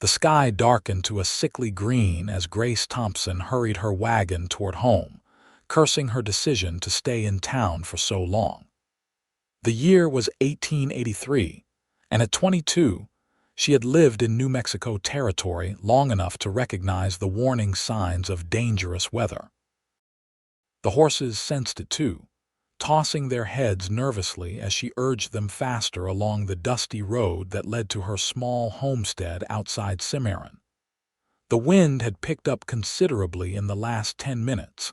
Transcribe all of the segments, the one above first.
The sky darkened to a sickly green as Grace Thompson hurried her wagon toward home, cursing her decision to stay in town for so long. The year was 1883, and at 22, she had lived in New Mexico territory long enough to recognize the warning signs of dangerous weather. The horses sensed it too, tossing their heads nervously as she urged them faster along the dusty road that led to her small homestead outside Cimarron. The wind had picked up considerably in the last 10 minutes,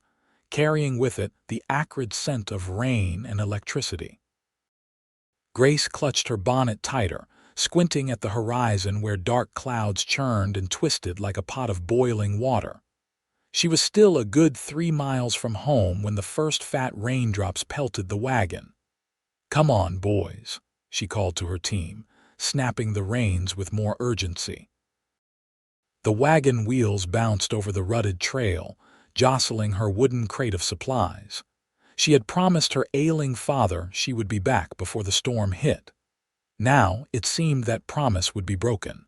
carrying with it the acrid scent of rain and electricity. Grace clutched her bonnet tighter, squinting at the horizon where dark clouds churned and twisted like a pot of boiling water. She was still a good 3 miles from home when the first fat raindrops pelted the wagon. "Come on, boys," she called to her team, snapping the reins with more urgency. The wagon wheels bounced over the rutted trail, jostling her wooden crate of supplies. She had promised her ailing father she would be back before the storm hit. Now it seemed that promise would be broken.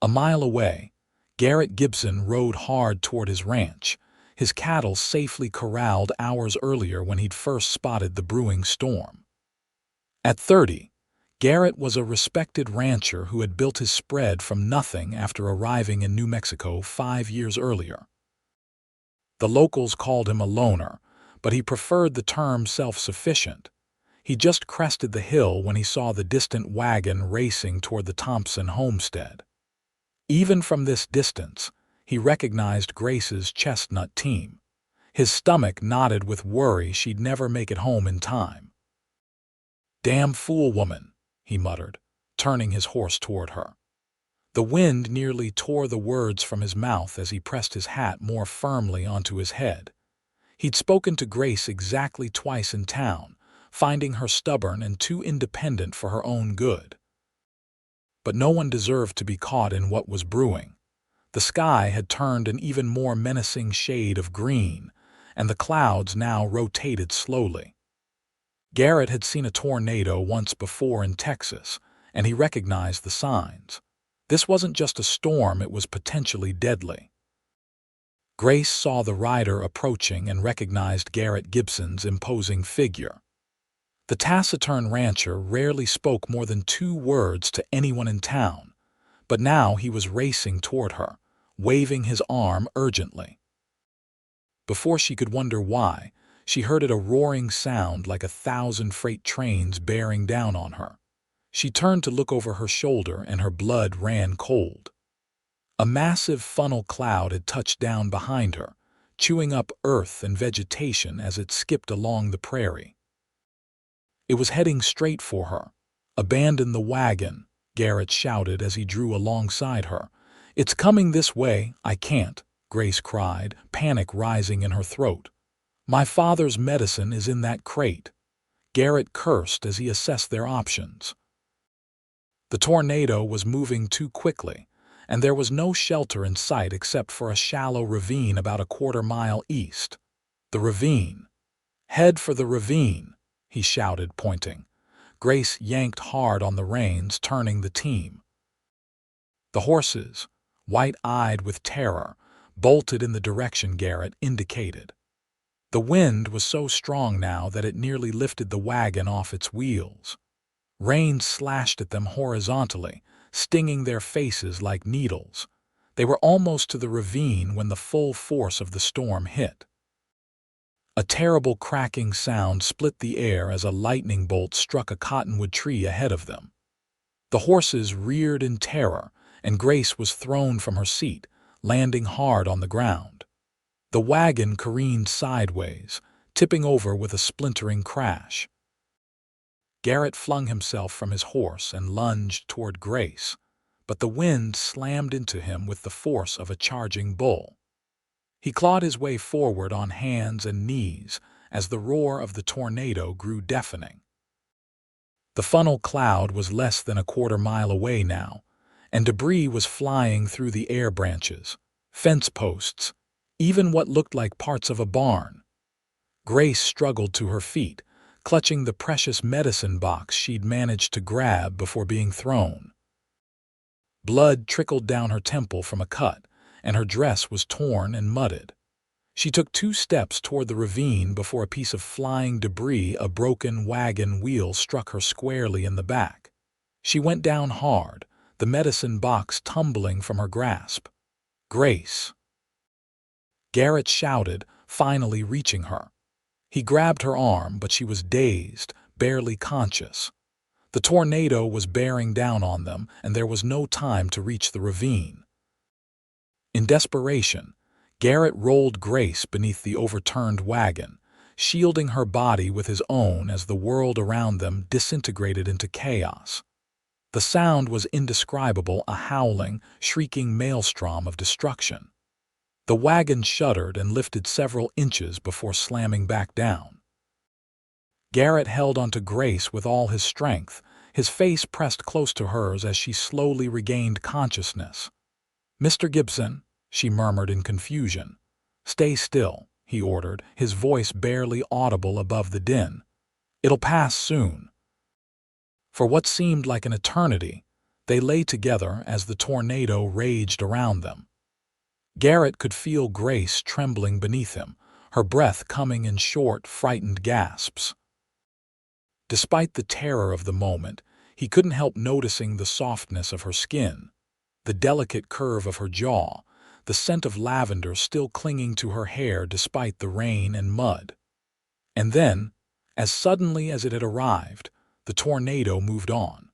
A mile away, Garrett Gibson rode hard toward his ranch, his cattle safely corralled hours earlier when he'd first spotted the brewing storm. At 30, Garrett was a respected rancher who had built his spread from nothing after arriving in New Mexico 5 years earlier. The locals called him a loner, but he preferred the term self-sufficient. He just crested the hill when he saw the distant wagon racing toward the Thompson homestead. Even from this distance, he recognized Grace's chestnut team. His stomach knotted with worry she'd never make it home in time. "Damn fool woman," he muttered, turning his horse toward her. The wind nearly tore the words from his mouth as he pressed his hat more firmly onto his head. He'd spoken to Grace exactly twice in town, finding her stubborn and too independent for her own good. But no one deserved to be caught in what was brewing. The sky had turned an even more menacing shade of green, and the clouds now rotated slowly. Garrett had seen a tornado once before in Texas, and he recognized the signs. This wasn't just a storm, it was potentially deadly. Grace saw the rider approaching and recognized Garrett Gibson's imposing figure. The taciturn rancher rarely spoke more than 2 words to anyone in town, but now he was racing toward her, waving his arm urgently. Before she could wonder why, she heard it a roaring sound like 1,000 freight trains bearing down on her. She turned to look over her shoulder and her blood ran cold. A massive funnel cloud had touched down behind her, chewing up earth and vegetation as it skipped along the prairie. It was heading straight for her. "Abandon the wagon," Garrett shouted as he drew alongside her. "It's coming this way." "I can't," Grace cried, panic rising in her throat. "My father's medicine is in that crate." Garrett cursed as he assessed their options. The tornado was moving too quickly, and there was no shelter in sight except for a shallow ravine about a 1/4 mile east. The ravine. "Head for the ravine," he shouted, pointing. Grace yanked hard on the reins, turning the team. The horses, white-eyed with terror, bolted in the direction Garrett indicated. The wind was so strong now that it nearly lifted the wagon off its wheels. Rain slashed at them horizontally, stinging their faces like needles. They were almost to the ravine when the full force of the storm hit. A terrible cracking sound split the air as a lightning bolt struck a cottonwood tree ahead of them. The horses reared in terror, and Grace was thrown from her seat, landing hard on the ground. The wagon careened sideways, tipping over with a splintering crash. Garrett flung himself from his horse and lunged toward Grace, but the wind slammed into him with the force of a charging bull. He clawed his way forward on hands and knees as the roar of the tornado grew deafening. The funnel cloud was less than a 1/4 mile away now, and debris was flying through the air branches, fence posts, even what looked like parts of a barn. Grace struggled to her feet, clutching the precious medicine box she'd managed to grab before being thrown. Blood trickled down her temple from a cut, and her dress was torn and mudded. She took 2 steps toward the ravine before a piece of flying debris, a broken wagon wheel, struck her squarely in the back. She went down hard, the medicine box tumbling from her grasp. "Grace!" Garrett shouted, finally reaching her. He grabbed her arm, but she was dazed, barely conscious. The tornado was bearing down on them, and there was no time to reach the ravine. In desperation, Garrett rolled Grace beneath the overturned wagon, shielding her body with his own as the world around them disintegrated into chaos. The sound was indescribable, a howling, shrieking maelstrom of destruction. The wagon shuddered and lifted several inches before slamming back down. Garrett held onto Grace with all his strength, his face pressed close to hers as she slowly regained consciousness. "Mr. Gibson," she murmured in confusion. "Stay still," he ordered, his voice barely audible above the din. "It'll pass soon." For what seemed like an eternity, they lay together as the tornado raged around them. Garrett could feel Grace trembling beneath him, her breath coming in short, frightened gasps. Despite the terror of the moment, he couldn't help noticing the softness of her skin, the delicate curve of her jaw, the scent of lavender still clinging to her hair despite the rain and mud. And then, as suddenly as it had arrived, the tornado moved on.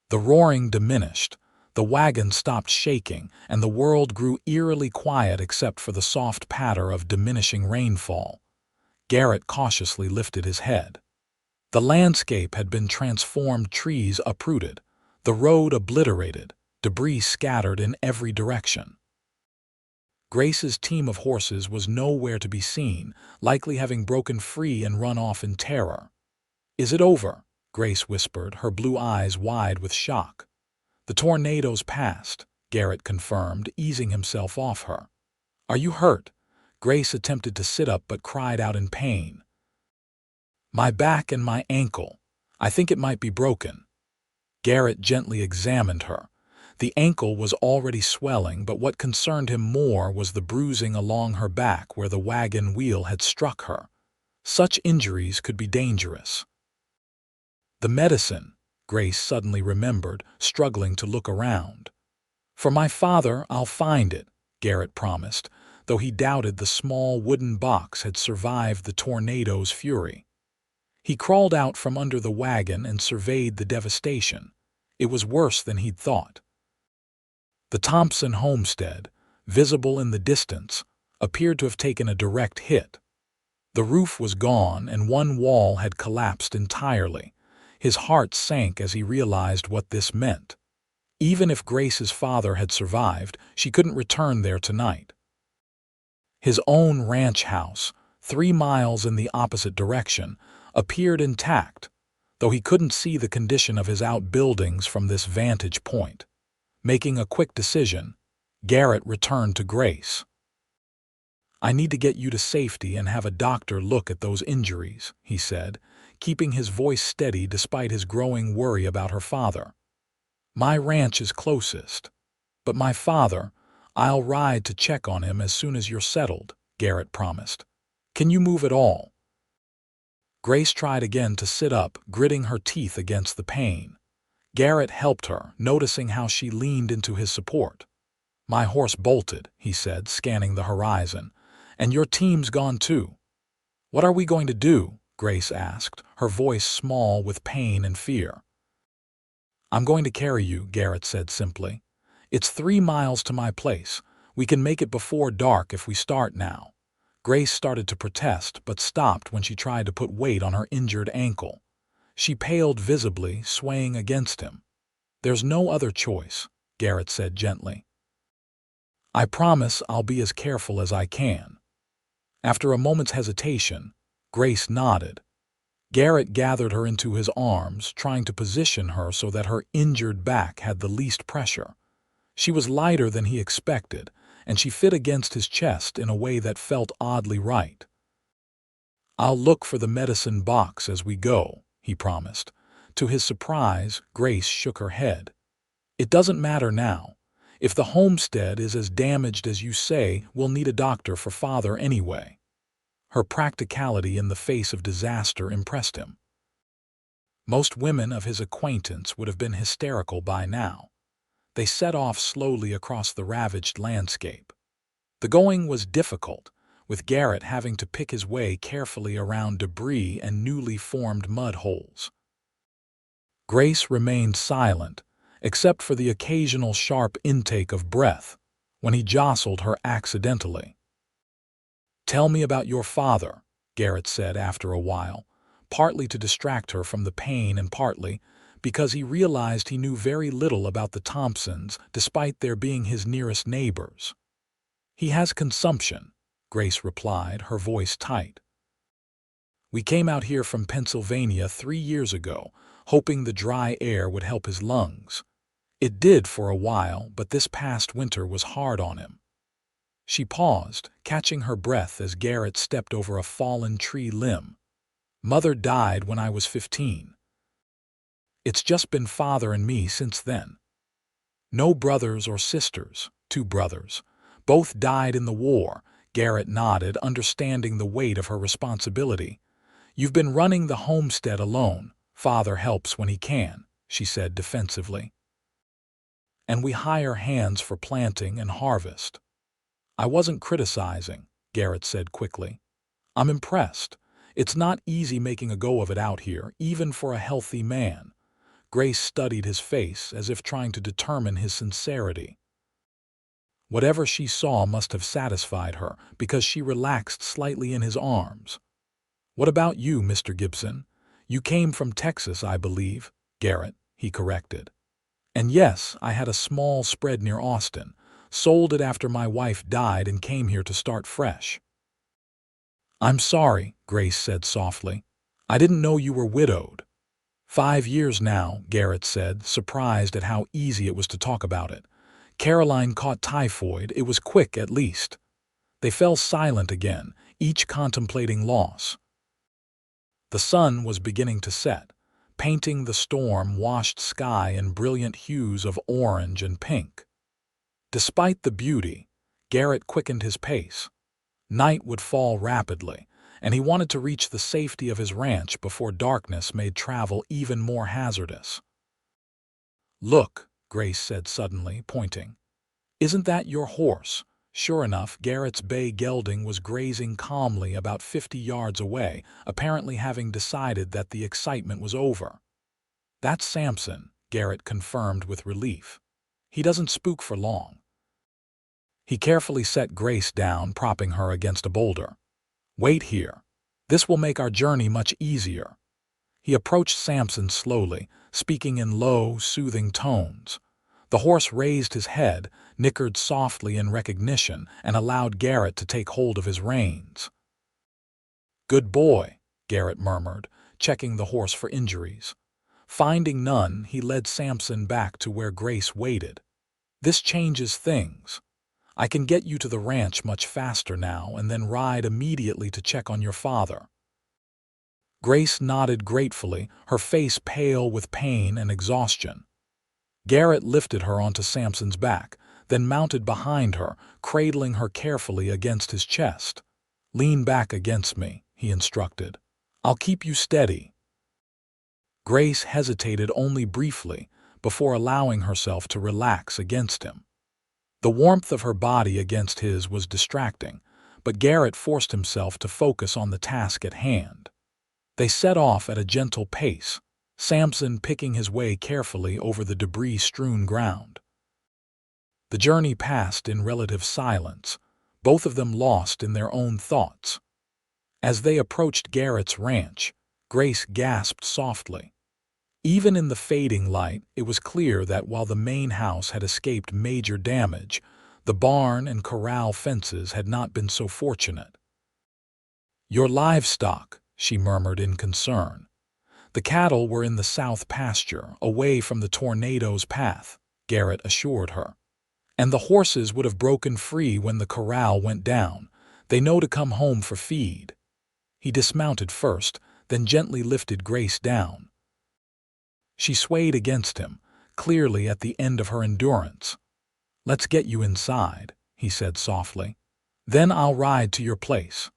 The roaring diminished, the wagon stopped shaking, and the world grew eerily quiet except for the soft patter of diminishing rainfall. Garrett cautiously lifted his head. The landscape had been transformed, trees uprooted, the road obliterated, debris scattered in every direction. Grace's team of horses was nowhere to be seen, likely having broken free and run off in terror. "Is it over?" Grace whispered, her blue eyes wide with shock. "The tornado's passed," Garrett confirmed, easing himself off her. "Are you hurt?" Grace attempted to sit up but cried out in pain. "My back and my ankle. I think it might be broken." Garrett gently examined her. The ankle was already swelling, but what concerned him more was the bruising along her back where the wagon wheel had struck her. Such injuries could be dangerous. "The medicine," Grace suddenly remembered, struggling to look around. "For my father, I'll find it," Garrett promised, though he doubted the small wooden box had survived the tornado's fury. He crawled out from under the wagon and surveyed the devastation. It was worse than he'd thought. The Thompson homestead, visible in the distance, appeared to have taken a direct hit. The roof was gone and one wall had collapsed entirely. His heart sank as he realized what this meant. Even if Grace's father had survived, she couldn't return there tonight. His own ranch house, 3 miles in the opposite direction, appeared intact, though he couldn't see the condition of his outbuildings from this vantage point. Making a quick decision, Garrett returned to Grace. "I need to get you to safety and have a doctor look at those injuries," he said, keeping his voice steady despite his growing worry about her father. "My ranch is closest, but my father, I'll ride to check on him as soon as you're settled," Garrett promised. "Can you move at all?" Grace tried again to sit up, gritting her teeth against the pain. Garrett helped her, noticing how she leaned into his support. "My horse bolted," he said, scanning the horizon. "And your team's gone too." "What are we going to do?" Grace asked, her voice small with pain and fear. "I'm going to carry you," Garrett said simply. "It's 3 miles to my place. We can make it before dark if we start now." Grace started to protest, but stopped when she tried to put weight on her injured ankle. She paled visibly, swaying against him. "There's no other choice," Garrett said gently. "I promise I'll be as careful as I can." After a moment's hesitation, Grace nodded. Garrett gathered her into his arms, trying to position her so that her injured back had the least pressure. She was lighter than he expected, and she fit against his chest in a way that felt oddly right. "I'll look for the medicine box as we go," he promised. To his surprise, Grace shook her head. It doesn't matter now. If the homestead is as damaged as you say, we'll need a doctor for father anyway. Her practicality in the face of disaster impressed him. Most women of his acquaintance would have been hysterical by now. They set off slowly across the ravaged landscape. The going was difficult, with Garrett having to pick his way carefully around debris and newly formed mud holes. Grace remained silent, except for the occasional sharp intake of breath when he jostled her accidentally. "Tell me about your father," Garrett said after a while, partly to distract her from the pain and partly because he realized he knew very little about the Thompsons despite their being his nearest neighbors. "He has consumption," Grace replied, her voice tight. "We came out here from Pennsylvania 3 years ago, hoping the dry air would help his lungs. It did for a while, but this past winter was hard on him." She paused, catching her breath as Garrett stepped over a fallen tree limb. "Mother died when I was 15. It's just been father and me since then. No brothers or sisters, 2 brothers. Both died in the war," Garrett nodded, understanding the weight of her responsibility. "You've been running the homestead alone. Father helps when he can," she said defensively. "And we hire hands for planting and harvest." "I wasn't criticizing," Garrett said quickly. "I'm impressed. It's not easy making a go of it out here, even for a healthy man." Grace studied his face as if trying to determine his sincerity. Whatever she saw must have satisfied her, because she relaxed slightly in his arms. "What about you, Mr. Gibson? You came from Texas, I believe." "Garrett," he corrected. "And yes, I had a small spread near Austin. Sold it after my wife died and came here to start fresh." "I'm sorry," Grace said softly. "I didn't know you were widowed." 5 years now," Garrett said, surprised at how easy it was to talk about it. "Caroline caught typhoid. It was quick, at least." They fell silent again, each contemplating loss. The sun was beginning to set, painting the storm-washed sky in brilliant hues of orange and pink. Despite the beauty, Garrett quickened his pace. Night would fall rapidly, and he wanted to reach the safety of his ranch before darkness made travel even more hazardous. "Look," Grace said suddenly, pointing. "Isn't that your horse?" Sure enough, Garrett's bay gelding was grazing calmly about 50 yards away, apparently having decided that the excitement was over. "That's Samson," Garrett confirmed with relief. "He doesn't spook for long." He carefully set Grace down, propping her against a boulder. "Wait here. This will make our journey much easier." He approached Samson slowly, speaking in low, soothing tones. The horse raised his head, nickered softly in recognition, and allowed Garrett to take hold of his reins. "Good boy," Garrett murmured, checking the horse for injuries. Finding none, he led Samson back to where Grace waited. "This changes things. I can get you to the ranch much faster now and then ride immediately to check on your father." Grace nodded gratefully, her face pale with pain and exhaustion. Garrett lifted her onto Samson's back, then mounted behind her, cradling her carefully against his chest. "Lean back against me," he instructed. "I'll keep you steady." Grace hesitated only briefly before allowing herself to relax against him. The warmth of her body against his was distracting, but Garrett forced himself to focus on the task at hand. They set off at a gentle pace, Samson picking his way carefully over the debris-strewn ground. The journey passed in relative silence, both of them lost in their own thoughts. As they approached Garrett's ranch, Grace gasped softly. Even in the fading light, it was clear that while the main house had escaped major damage, the barn and corral fences had not been so fortunate. "Your livestock," she murmured in concern. "The cattle were in the south pasture, away from the tornado's path," Garrett assured her. "And the horses would have broken free when the corral went down. They know to come home for feed." He dismounted first, then gently lifted Grace down. She swayed against him, clearly at the end of her endurance. "Let's get you inside," he said softly. "Then I'll ride to your place."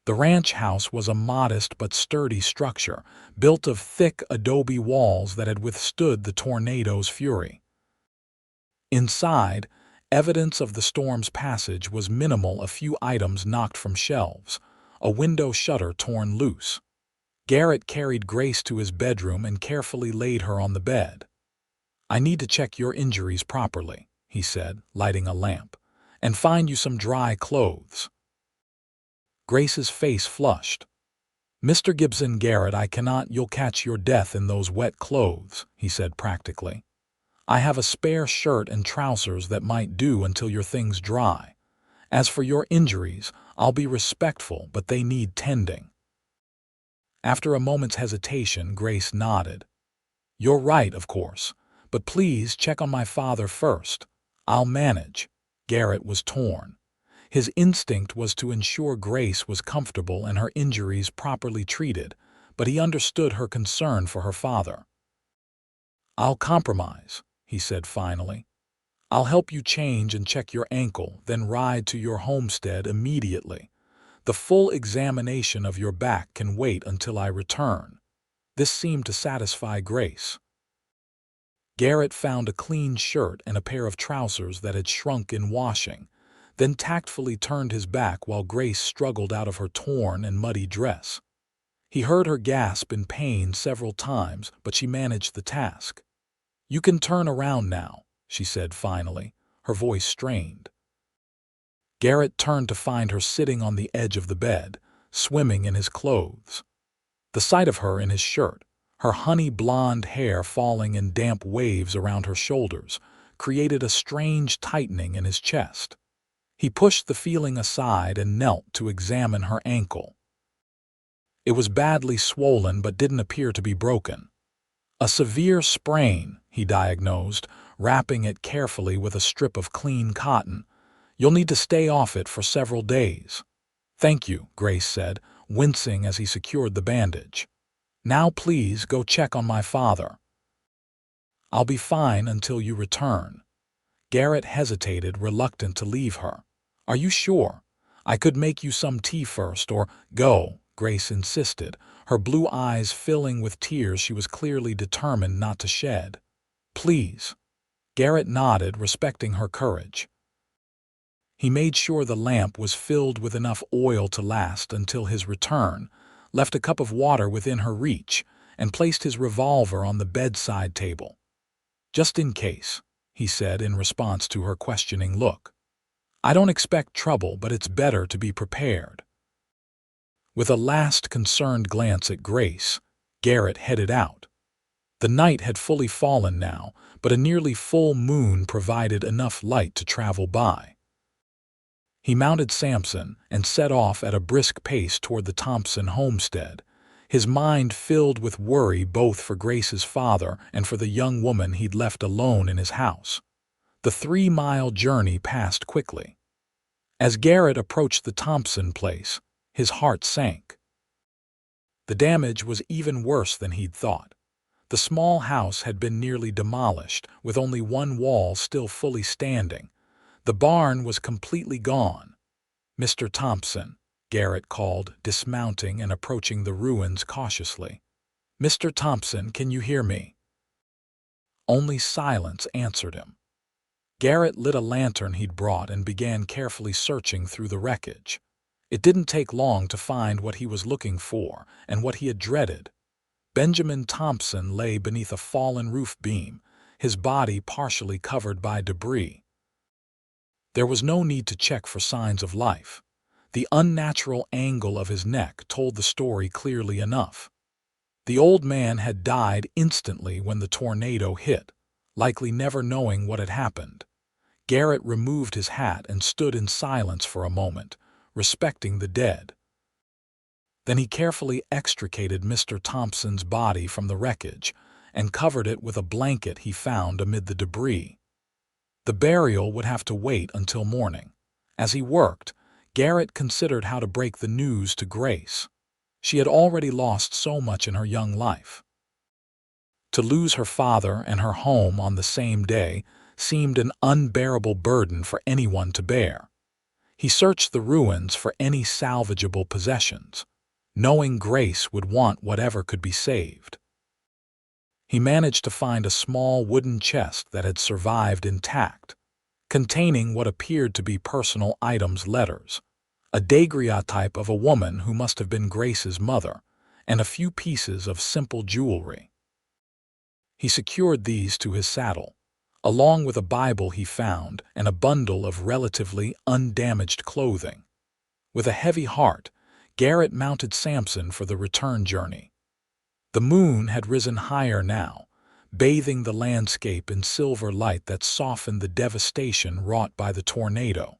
The ranch house was a modest but sturdy structure, built of thick adobe walls that had withstood the tornado's fury. Inside, evidence of the storm's passage was minimal: a few items knocked from shelves, a window shutter torn loose. Garrett carried Grace to his bedroom and carefully laid her on the bed. "I need to check your injuries properly," he said, lighting a lamp, "and find you some dry clothes." Grace's face flushed. "Mr. Gibson, Garrett, I cannot. You'll catch your death in those wet clothes," he said practically. "I have a spare shirt and trousers that might do until your things dry. As for your injuries, I'll be respectful, but they need tending." After a moment's hesitation, Grace nodded. "You're right, of course, but please check on my father first. I'll manage." Garrett was torn. His instinct was to ensure Grace was comfortable and her injuries properly treated, but he understood her concern for her father. "I'll compromise," he said finally. "I'll help you change and check your ankle, then ride to your homestead immediately. The full examination of your back can wait until I return." This seemed to satisfy Grace. Garrett found a clean shirt and a pair of trousers that had shrunk in washing, then tactfully turned his back while Grace struggled out of her torn and muddy dress. He heard her gasp in pain several times, but she managed the task. "You can turn around now," she said finally, her voice strained. Garrett turned to find her sitting on the edge of the bed, swimming in his clothes. The sight of her in his shirt, her honey blonde hair falling in damp waves around her shoulders, created a strange tightening in his chest. He pushed the feeling aside and knelt to examine her ankle. It was badly swollen but didn't appear to be broken. "A severe sprain," he diagnosed, wrapping it carefully with a strip of clean cotton. "You'll need to stay off it for several days." "Thank you," Grace said, wincing as he secured the bandage. "Now please go check on my father." "I'll be fine until you return." Garrett hesitated, reluctant to leave her. "Are you sure? I could make you some tea first, or—" "Go," Grace insisted, her blue eyes filling with tears she was clearly determined not to shed. "Please." Garrett nodded, respecting her courage. He made sure the lamp was filled with enough oil to last until his return, left a cup of water within her reach, and placed his revolver on the bedside table. "Just in case," he said in response to her questioning look. "I don't expect trouble, but it's better to be prepared." With a last concerned glance at Grace, Garrett headed out. The night had fully fallen now, but a nearly full moon provided enough light to travel by. He mounted Thompson and set off at a brisk pace toward the Thompson homestead, his mind filled with worry both for Grace's father and for the young woman he'd left alone in his house. The 3-mile journey passed quickly. As Garrett approached the Thompson place, his heart sank. The damage was even worse than he'd thought. The small house had been nearly demolished, with only one wall still fully standing. The barn was completely gone. "Mr. Thompson," Garrett called, dismounting and approaching the ruins cautiously. "Mr. Thompson, can you hear me?" Only silence answered him. Garrett lit a lantern he'd brought and began carefully searching through the wreckage. It didn't take long to find what he was looking for and what he had dreaded. Benjamin Thompson lay beneath a fallen roof beam, his body partially covered by debris. There was no need to check for signs of life. The unnatural angle of his neck told the story clearly enough. The old man had died instantly when the tornado hit, likely never knowing what had happened. Garrett removed his hat and stood in silence for a moment, respecting the dead. Then he carefully extricated Mr. Thompson's body from the wreckage and covered it with a blanket he found amid the debris. The burial would have to wait until morning. As he worked, Garrett considered how to break the news to Grace. She had already lost so much in her young life. To lose her father and her home on the same day seemed an unbearable burden for anyone to bear. He searched the ruins for any salvageable possessions, knowing Grace would want whatever could be saved. He managed to find a small wooden chest that had survived intact, containing what appeared to be personal items, letters, a daguerreotype of a woman who must have been Grace's mother, and a few pieces of simple jewelry. He secured these to his saddle, along with a Bible he found and a bundle of relatively undamaged clothing. With a heavy heart, Garrett mounted Thompson for the return journey. The moon had risen higher now, bathing the landscape in silver light that softened the devastation wrought by the tornado.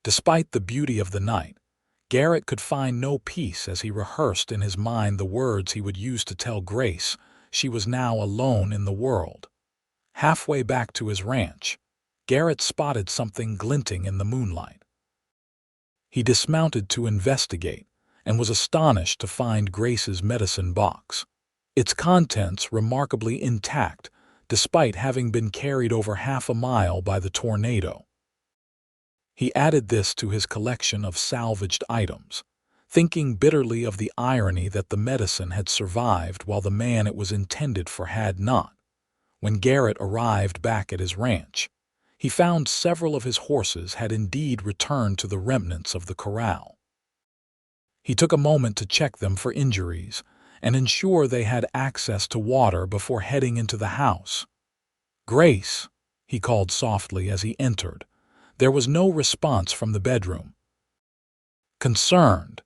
Despite the beauty of the night, Garrett could find no peace as he rehearsed in his mind the words he would use to tell Grace she was now alone in the world. Halfway back to his ranch, Garrett spotted something glinting in the moonlight. He dismounted to investigate and was astonished to find Grace's medicine box, its contents remarkably intact despite having been carried over half a mile by the tornado. He added this to his collection of salvaged items, thinking bitterly of the irony that the medicine had survived while the man it was intended for had not. When Garrett arrived back at his ranch, he found several of his horses had indeed returned to the remnants of the corral. He took a moment to check them for injuries and ensure they had access to water before heading into the house. "Grace," he called softly as he entered. There was no response from the bedroom. Concerned,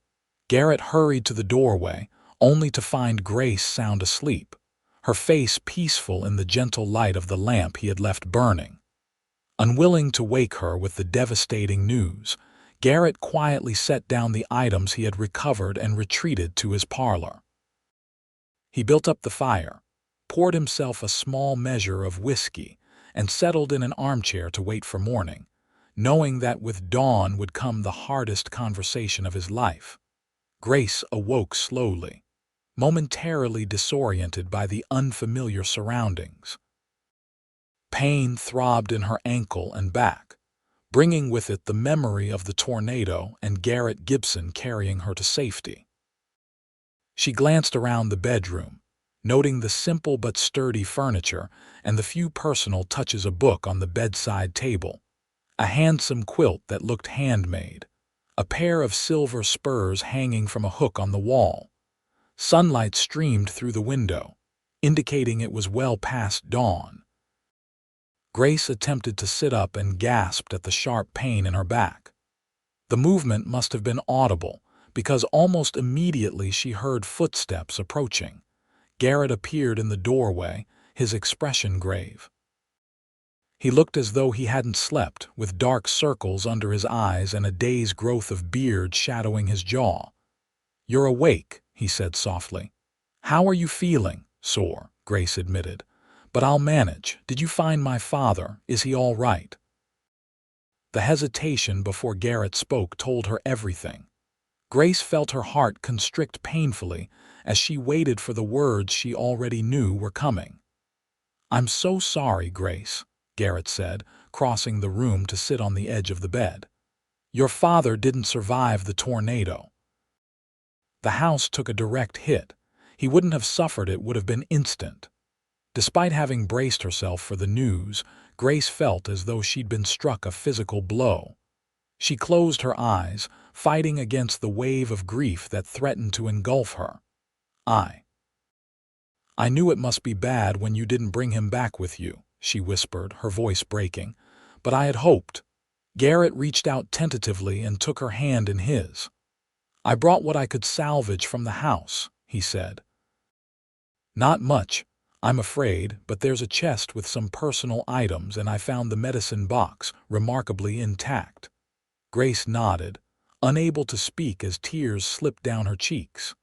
Garrett hurried to the doorway, only to find Grace sound asleep, her face peaceful in the gentle light of the lamp he had left burning. Unwilling to wake her with the devastating news, Garrett quietly set down the items he had recovered and retreated to his parlor. He built up the fire, poured himself a small measure of whiskey, and settled in an armchair to wait for morning, knowing that with dawn would come the hardest conversation of his life. Grace awoke slowly, momentarily disoriented by the unfamiliar surroundings. Pain throbbed in her ankle and back, bringing with it the memory of the tornado and Garrett Gibson carrying her to safety. She glanced around the bedroom, noting the simple but sturdy furniture and the few personal touches: a book on the bedside table, a handsome quilt that looked handmade, a pair of silver spurs hanging from a hook on the wall. Sunlight streamed through the window, indicating it was well past dawn. Grace attempted to sit up and gasped at the sharp pain in her back. The movement must have been audible, because almost immediately she heard footsteps approaching. Garrett appeared in the doorway, his expression grave. He looked as though he hadn't slept, with dark circles under his eyes and a day's growth of beard shadowing his jaw. "You're awake," he said softly. "How are you feeling?" "Sore," Grace admitted. "But I'll manage. Did you find my father? Is he all right?" The hesitation before Garrett spoke told her everything. Grace felt her heart constrict painfully as she waited for the words she already knew were coming. "I'm so sorry, Grace," Garrett said, crossing the room to sit on the edge of the bed. "Your father didn't survive the tornado. The house took a direct hit. He wouldn't have suffered, it would have been instant." Despite having braced herself for the news, Grace felt as though she'd been struck a physical blow. She closed her eyes, fighting against the wave of grief that threatened to engulf her. I knew it must be bad when you didn't bring him back with you," she whispered, her voice breaking. "But I had hoped." Garrett reached out tentatively and took her hand in his. "I brought what I could salvage from the house," he said. "Not much, I'm afraid, but there's a chest with some personal items, and I found the medicine box remarkably intact." Grace nodded, unable to speak as tears slipped down her cheeks.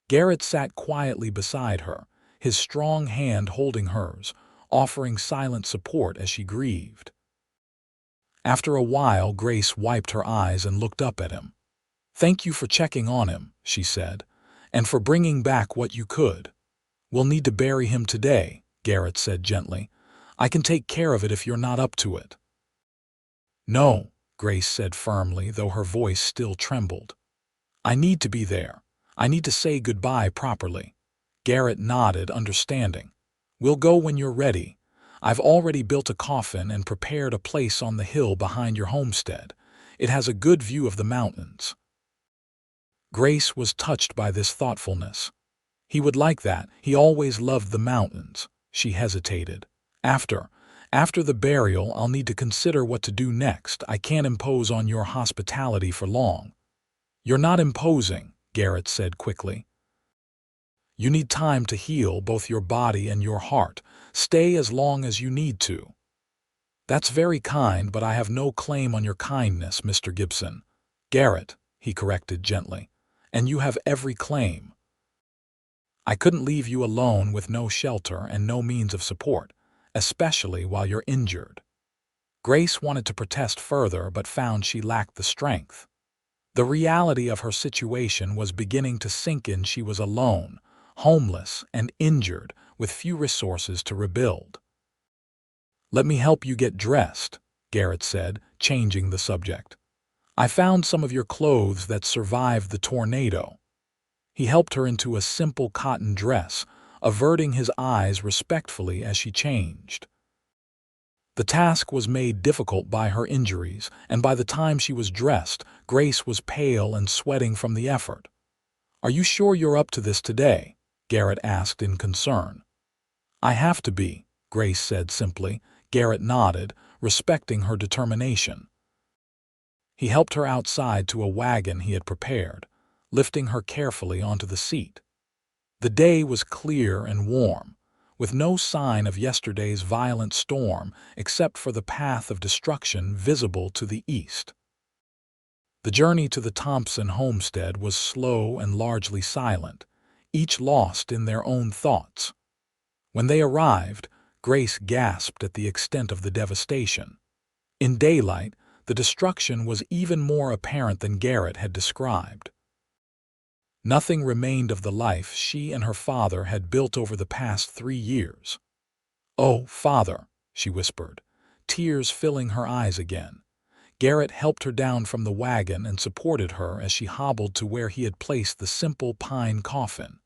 Garrett sat quietly beside her, his strong hand holding hers, offering silent support as she grieved. After a while, Grace wiped her eyes and looked up at him. "Thank you for checking on him," she said, "and for bringing back what you could." We'll need to bury him today, Garrett said gently. I can take care of it if you're not up to it. No, Grace said firmly, though her voice still trembled. I need to be there. I need to say goodbye properly. Garrett nodded, understanding. We'll go when you're ready. I've already built a coffin and prepared a place on the hill behind your homestead. It has a good view of the mountains. Grace was touched by this thoughtfulness. He would like that. He always loved the mountains. She hesitated. After the burial, I'll need to consider what to do next. I can't impose on your hospitality for long. You're not imposing, Garrett said quickly. You need time to heal both your body and your heart. Stay as long as you need to. That's very kind, but I have no claim on your kindness, Mr. Gibson. Garrett, he corrected gently, and you have every claim. I couldn't leave you alone with no shelter and no means of support, especially while you're injured. Grace wanted to protest further but found she lacked the strength. The reality of her situation was beginning to sink in. She was alone, homeless, and injured, with few resources to rebuild. Let me help you get dressed, Garrett said, changing the subject. I found some of your clothes that survived the tornado. He helped her into a simple cotton dress, averting his eyes respectfully as she changed. The task was made difficult by her injuries, and by the time she was dressed, Grace was pale and sweating from the effort. Are you sure you're up to this today? Garrett asked in concern. I have to be, Grace said simply. Garrett nodded, respecting her determination. He helped her outside to a wagon he had prepared, lifting her carefully onto the seat. The day was clear and warm, with no sign of yesterday's violent storm except for the path of destruction visible to the east. The journey to the Thompson homestead was slow and largely silent, each lost in their own thoughts. When they arrived, Grace gasped at the extent of the devastation. In daylight, the destruction was even more apparent than Garrett had described. Nothing remained of the life she and her father had built over the past 3 years. "Oh, Father," she whispered, tears filling her eyes again. Garrett helped her down from the wagon and supported her as she hobbled to where he had placed the simple pine coffin.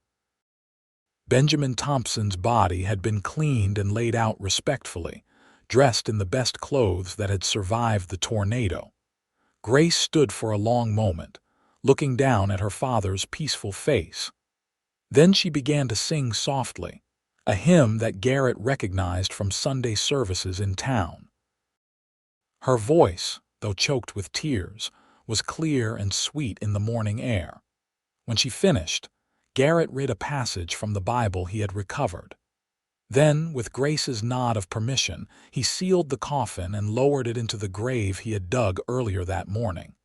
Benjamin Thompson's body had been cleaned and laid out respectfully, dressed in the best clothes that had survived the tornado. Grace stood for a long moment, looking down at her father's peaceful face. Then she began to sing softly, a hymn that Garrett recognized from Sunday services in town. Her voice, though choked with tears, was clear and sweet in the morning air. When she finished, Garrett read a passage from the Bible he had recovered. Then, with Grace's nod of permission, he sealed the coffin and lowered it into the grave he had dug earlier that morning.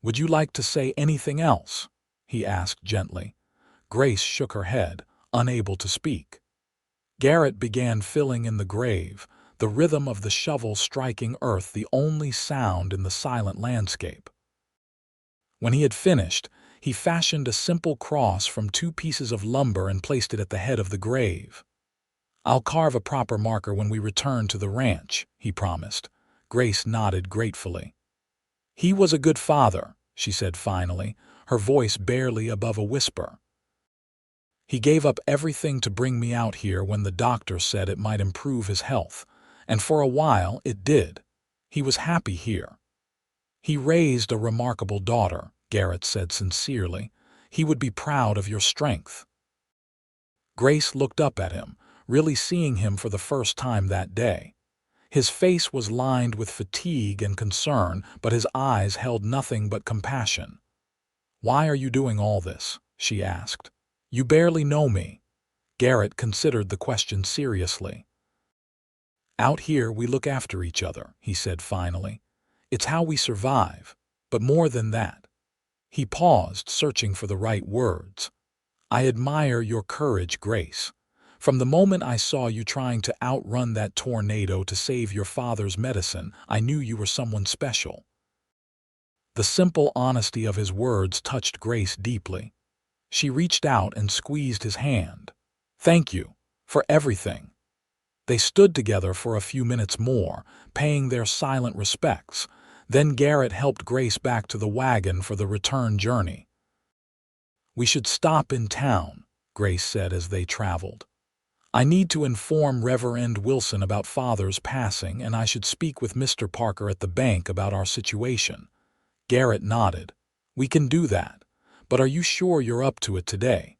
"Would you like to say anything else?" he asked gently. Grace shook her head, unable to speak. Garrett began filling in the grave, the rhythm of the shovel striking earth the only sound in the silent landscape. When he had finished, he fashioned a simple cross from 2 pieces of lumber and placed it at the head of the grave. "I'll carve a proper marker when we return to the ranch," he promised. Grace nodded gratefully. "He was a good father," she said finally, her voice barely above a whisper. "He gave up everything to bring me out here when the doctor said it might improve his health, and for a while it did. He was happy here. He raised a remarkable daughter," Garrett said sincerely. "He would be proud of your strength." Grace looked up at him, really seeing him for the first time that day. His face was lined with fatigue and concern, but his eyes held nothing but compassion. "Why are you doing all this?" she asked. "You barely know me." Garrett considered the question seriously. "Out here we look after each other," he said finally. "It's how we survive, but more than that." He paused, searching for the right words. "I admire your courage, Grace. From the moment I saw you trying to outrun that tornado to save your father's medicine, I knew you were someone special." The simple honesty of his words touched Grace deeply. She reached out and squeezed his hand. Thank you for everything." They stood together for a few minutes more, paying their silent respects. Then Garrett helped Grace back to the wagon for the return journey. "We should stop in town," Grace said as they traveled. "I need to inform Reverend Wilson about Father's passing, and I should speak with Mr. Parker at the bank about our situation." Garrett nodded. "We can do that, but are you sure you're up to it today?"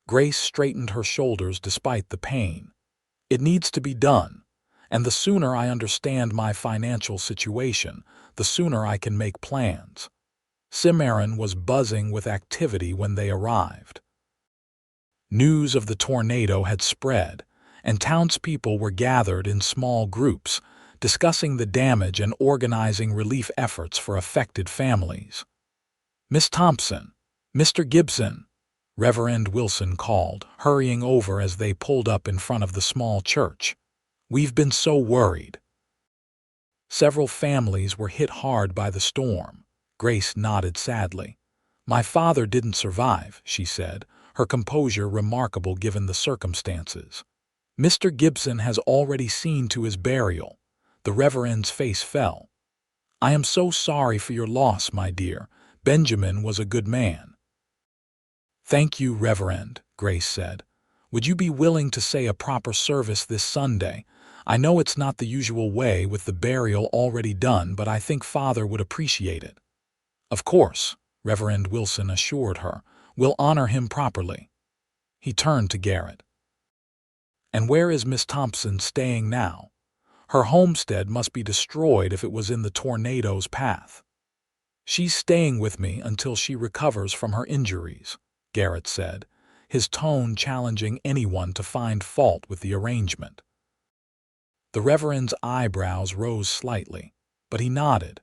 Grace straightened her shoulders despite the pain. "It needs to be done, and the sooner I understand my financial situation, the sooner I can make plans." Cimarron was buzzing with activity when they arrived. News of the tornado had spread, and townspeople were gathered in small groups, discussing the damage and organizing relief efforts for affected families. "Miss Thompson, Mr. Gibson," Reverend Wilson called, hurrying over as they pulled up in front of the small church. "We've been so worried." Several families were hit hard by the storm. Grace nodded sadly. "My father didn't survive," she said, her composure remarkable given the circumstances. "Mr. Gibson has already seen to his burial." The Reverend's face fell. "I am so sorry for your loss, my dear. Benjamin was a good man." "Thank you, Reverend," Grace said. "Would you be willing to say a proper service this Sunday? I know it's not the usual way with the burial already done, but I think Father would appreciate it." "Of course," Reverend Wilson assured her. "We'll honor him properly." He turned to Garrett. "And where is Miss Thompson staying now? Her homestead must be destroyed if it was in the tornado's path." "She's staying with me until she recovers from her injuries," Garrett said, his tone challenging anyone to find fault with the arrangement. The Reverend's eyebrows rose slightly, but he nodded.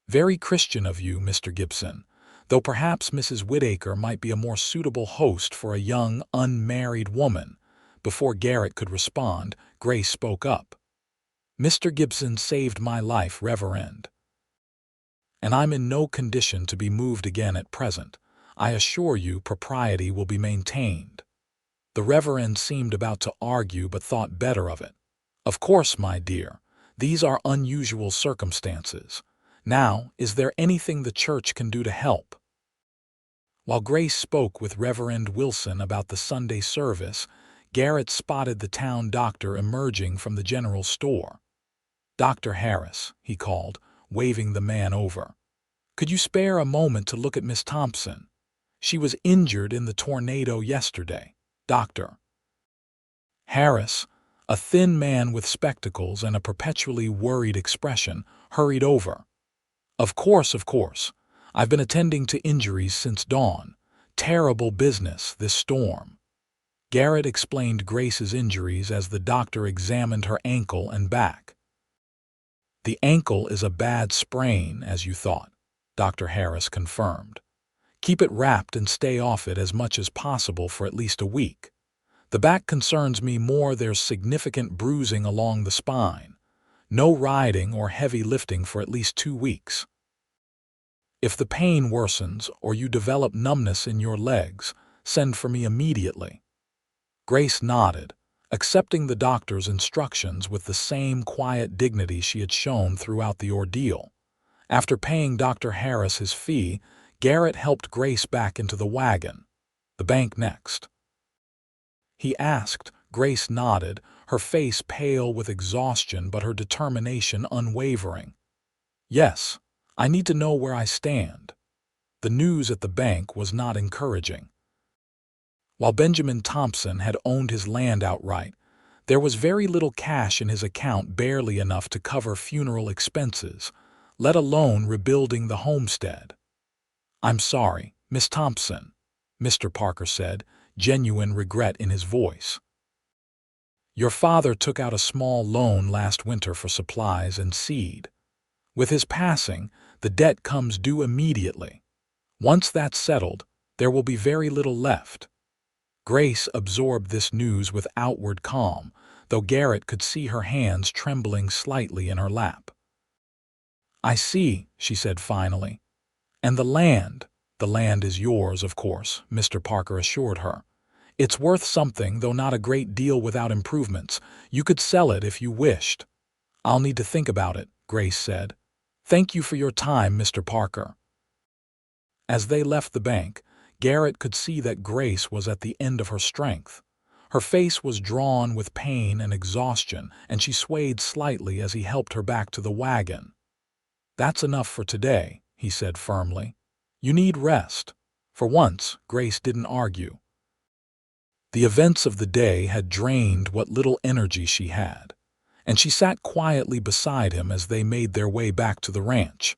"Very Christian of you, Mr. Gibson, though perhaps Mrs. Whittaker might be a more suitable host for a young, unmarried woman." Before Garrett could respond, Grace spoke up. "Mr. Gibson saved my life, Reverend, and I'm in no condition to be moved again at present. I assure you propriety will be maintained." The Reverend seemed about to argue but thought better of it. "Of course, my dear, these are unusual circumstances. Now, is there anything the church can do to help?" While Grace spoke with Reverend Wilson about the Sunday service, Garrett spotted the town doctor emerging from the general store. "Dr. Harris," he called, waving the man over. "Could you spare a moment to look at Miss Thompson? She was injured in the tornado yesterday, Doctor." Harris, a thin man with spectacles and a perpetually worried expression, hurried over. Of course. I've been attending to injuries since dawn. Terrible business, this storm." Garrett explained Grace's injuries as the doctor examined her ankle and back. "The ankle is a bad sprain, as you thought," Dr. Harris confirmed. "Keep it wrapped and stay off it as much as possible for at least a week. The back concerns me more. There's significant bruising along the spine. No riding or heavy lifting for at least 2 weeks. If the pain worsens or you develop numbness in your legs, send for me immediately." Grace nodded, accepting the doctor's instructions with the same quiet dignity she had shown throughout the ordeal. After paying Dr. Harris his fee, Garrett helped Grace back into the wagon. "The bank next?" he asked. Grace nodded, her face pale with exhaustion but her determination unwavering. "Yes, I need to know where I stand." The news at the bank was not encouraging. While Benjamin Thompson had owned his land outright, there was very little cash in his account, barely enough to cover funeral expenses, let alone rebuilding the homestead. "I'm sorry, Miss Thompson," Mr. Parker said, genuine regret in his voice. "Your father took out a small loan last winter for supplies and seed. With his passing, the debt comes due immediately. Once that's settled, there will be very little left." Grace absorbed this news with outward calm, though Garrett could see her hands trembling slightly in her lap. "I see," she said finally. "And the land?" "The land is yours, of course," Mr. Parker assured her. It's worth something, though not a great deal without improvements. You could sell it if you wished. I'll need to think about it, Grace said. Thank you for your time, Mr. Parker. As they left the bank, Garrett could see that Grace was at the end of her strength. Her face was drawn with pain and exhaustion, and she swayed slightly as he helped her back to the wagon. That's enough for today, he said firmly. You need rest. For once, Grace didn't argue. The events of the day had drained what little energy she had, and she sat quietly beside him as they made their way back to the ranch.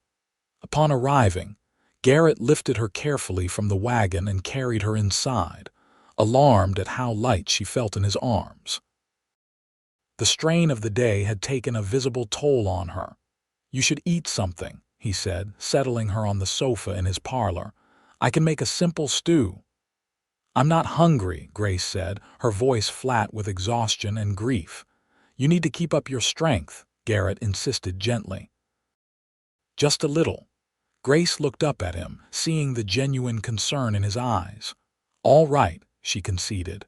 Upon arriving, Garrett lifted her carefully from the wagon and carried her inside, alarmed at how light she felt in his arms. The strain of the day had taken a visible toll on her. You should eat something, he said, settling her on the sofa in his parlor. I can make a simple stew. I'm not hungry, Grace said, her voice flat with exhaustion and grief. You need to keep up your strength, Garrett insisted gently. Just a little. Grace looked up at him, seeing the genuine concern in his eyes. All right, she conceded.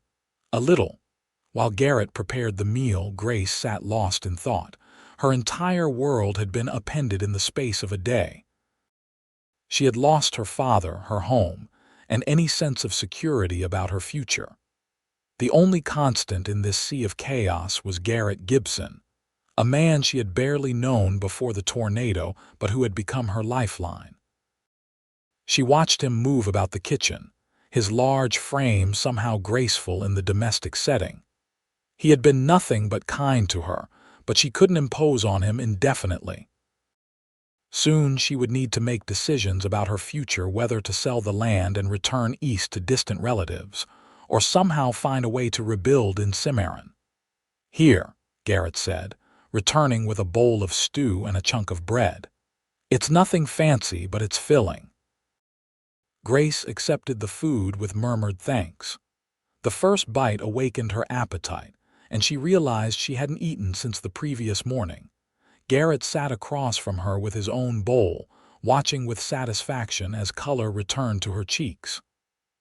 A little. While Garrett prepared the meal, Grace sat lost in thought. Her entire world had been upended in the space of a day. She had lost her father, her home, and any sense of security about her future. The only constant in this sea of chaos was Garrett Gibson, a man she had barely known before the tornado, but who had become her lifeline. She watched him move about the kitchen, his large frame somehow graceful in the domestic setting. He had been nothing but kind to her, but she couldn't impose on him indefinitely. Soon she would need to make decisions about her future, whether to sell the land and return east to distant relatives, or somehow find a way to rebuild in Cimarron. Here, Garrett said, returning with a bowl of stew and a chunk of bread. It's nothing fancy, but it's filling. Grace accepted the food with murmured thanks. The first bite awakened her appetite, and she realized she hadn't eaten since the previous morning. Garrett sat across from her with his own bowl, watching with satisfaction as color returned to her cheeks.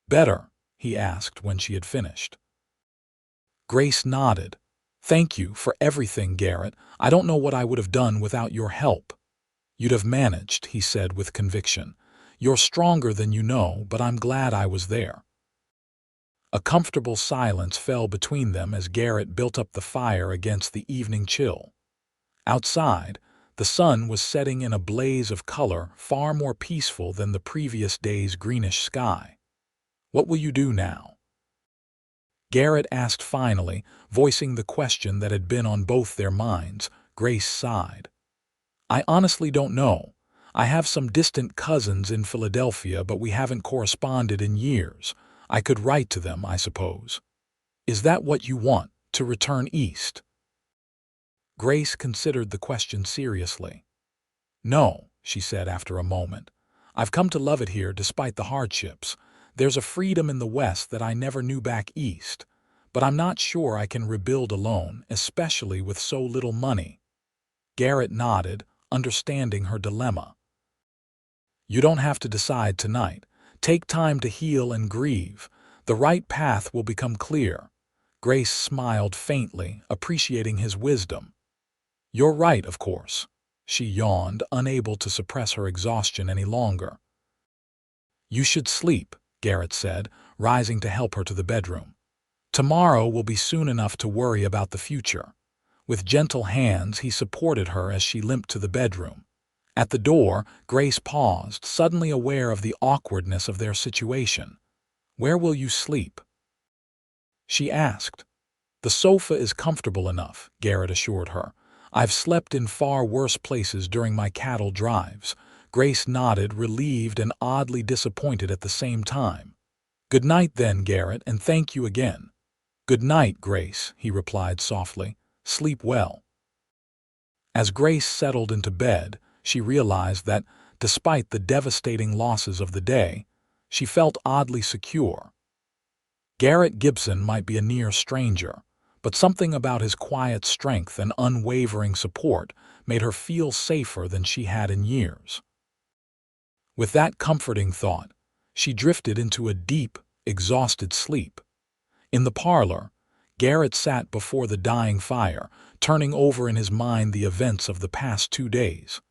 Better? He asked when she had finished. Grace nodded. Thank you for everything, Garrett. I don't know what I would have done without your help. You'd have managed, he said with conviction. You're stronger than you know, but I'm glad I was there. A comfortable silence fell between them as Garrett built up the fire against the evening chill. Outside, the sun was setting in a blaze of color far more peaceful than the previous day's greenish sky. What will you do now? Garrett asked finally, voicing the question that had been on both their minds. Grace sighed. I honestly don't know. I have some distant cousins in Philadelphia, but we haven't corresponded in years. I could write to them, I suppose. Is that what you want, to return east? Grace considered the question seriously. No, she said after a moment. I've come to love it here despite the hardships. There's a freedom in the West that I never knew back east. But I'm not sure I can rebuild alone, especially with so little money. Garrett nodded, understanding her dilemma. You don't have to decide tonight. Take time to heal and grieve. The right path will become clear. Grace smiled faintly, appreciating his wisdom. You're right, of course. She yawned, unable to suppress her exhaustion any longer. You should sleep, Garrett said, rising to help her to the bedroom. Tomorrow will be soon enough to worry about the future. With gentle hands, he supported her as she limped to the bedroom. At the door, Grace paused, suddenly aware of the awkwardness of their situation. Where will you sleep? She asked. The sofa is comfortable enough, Garrett assured her. I've slept in far worse places during my cattle drives. Grace nodded, relieved and oddly disappointed at the same time. Good night then, Garrett, and thank you again. Good night, Grace, he replied softly. Sleep well. As Grace settled into bed, she realized that, despite the devastating losses of the day, she felt oddly secure. Garrett Gibson might be a near stranger, but something about his quiet strength and unwavering support made her feel safer than she had in years. With that comforting thought, she drifted into a deep, exhausted sleep. In the parlor, Garrett sat before the dying fire, turning over in his mind the events of the past 2 days.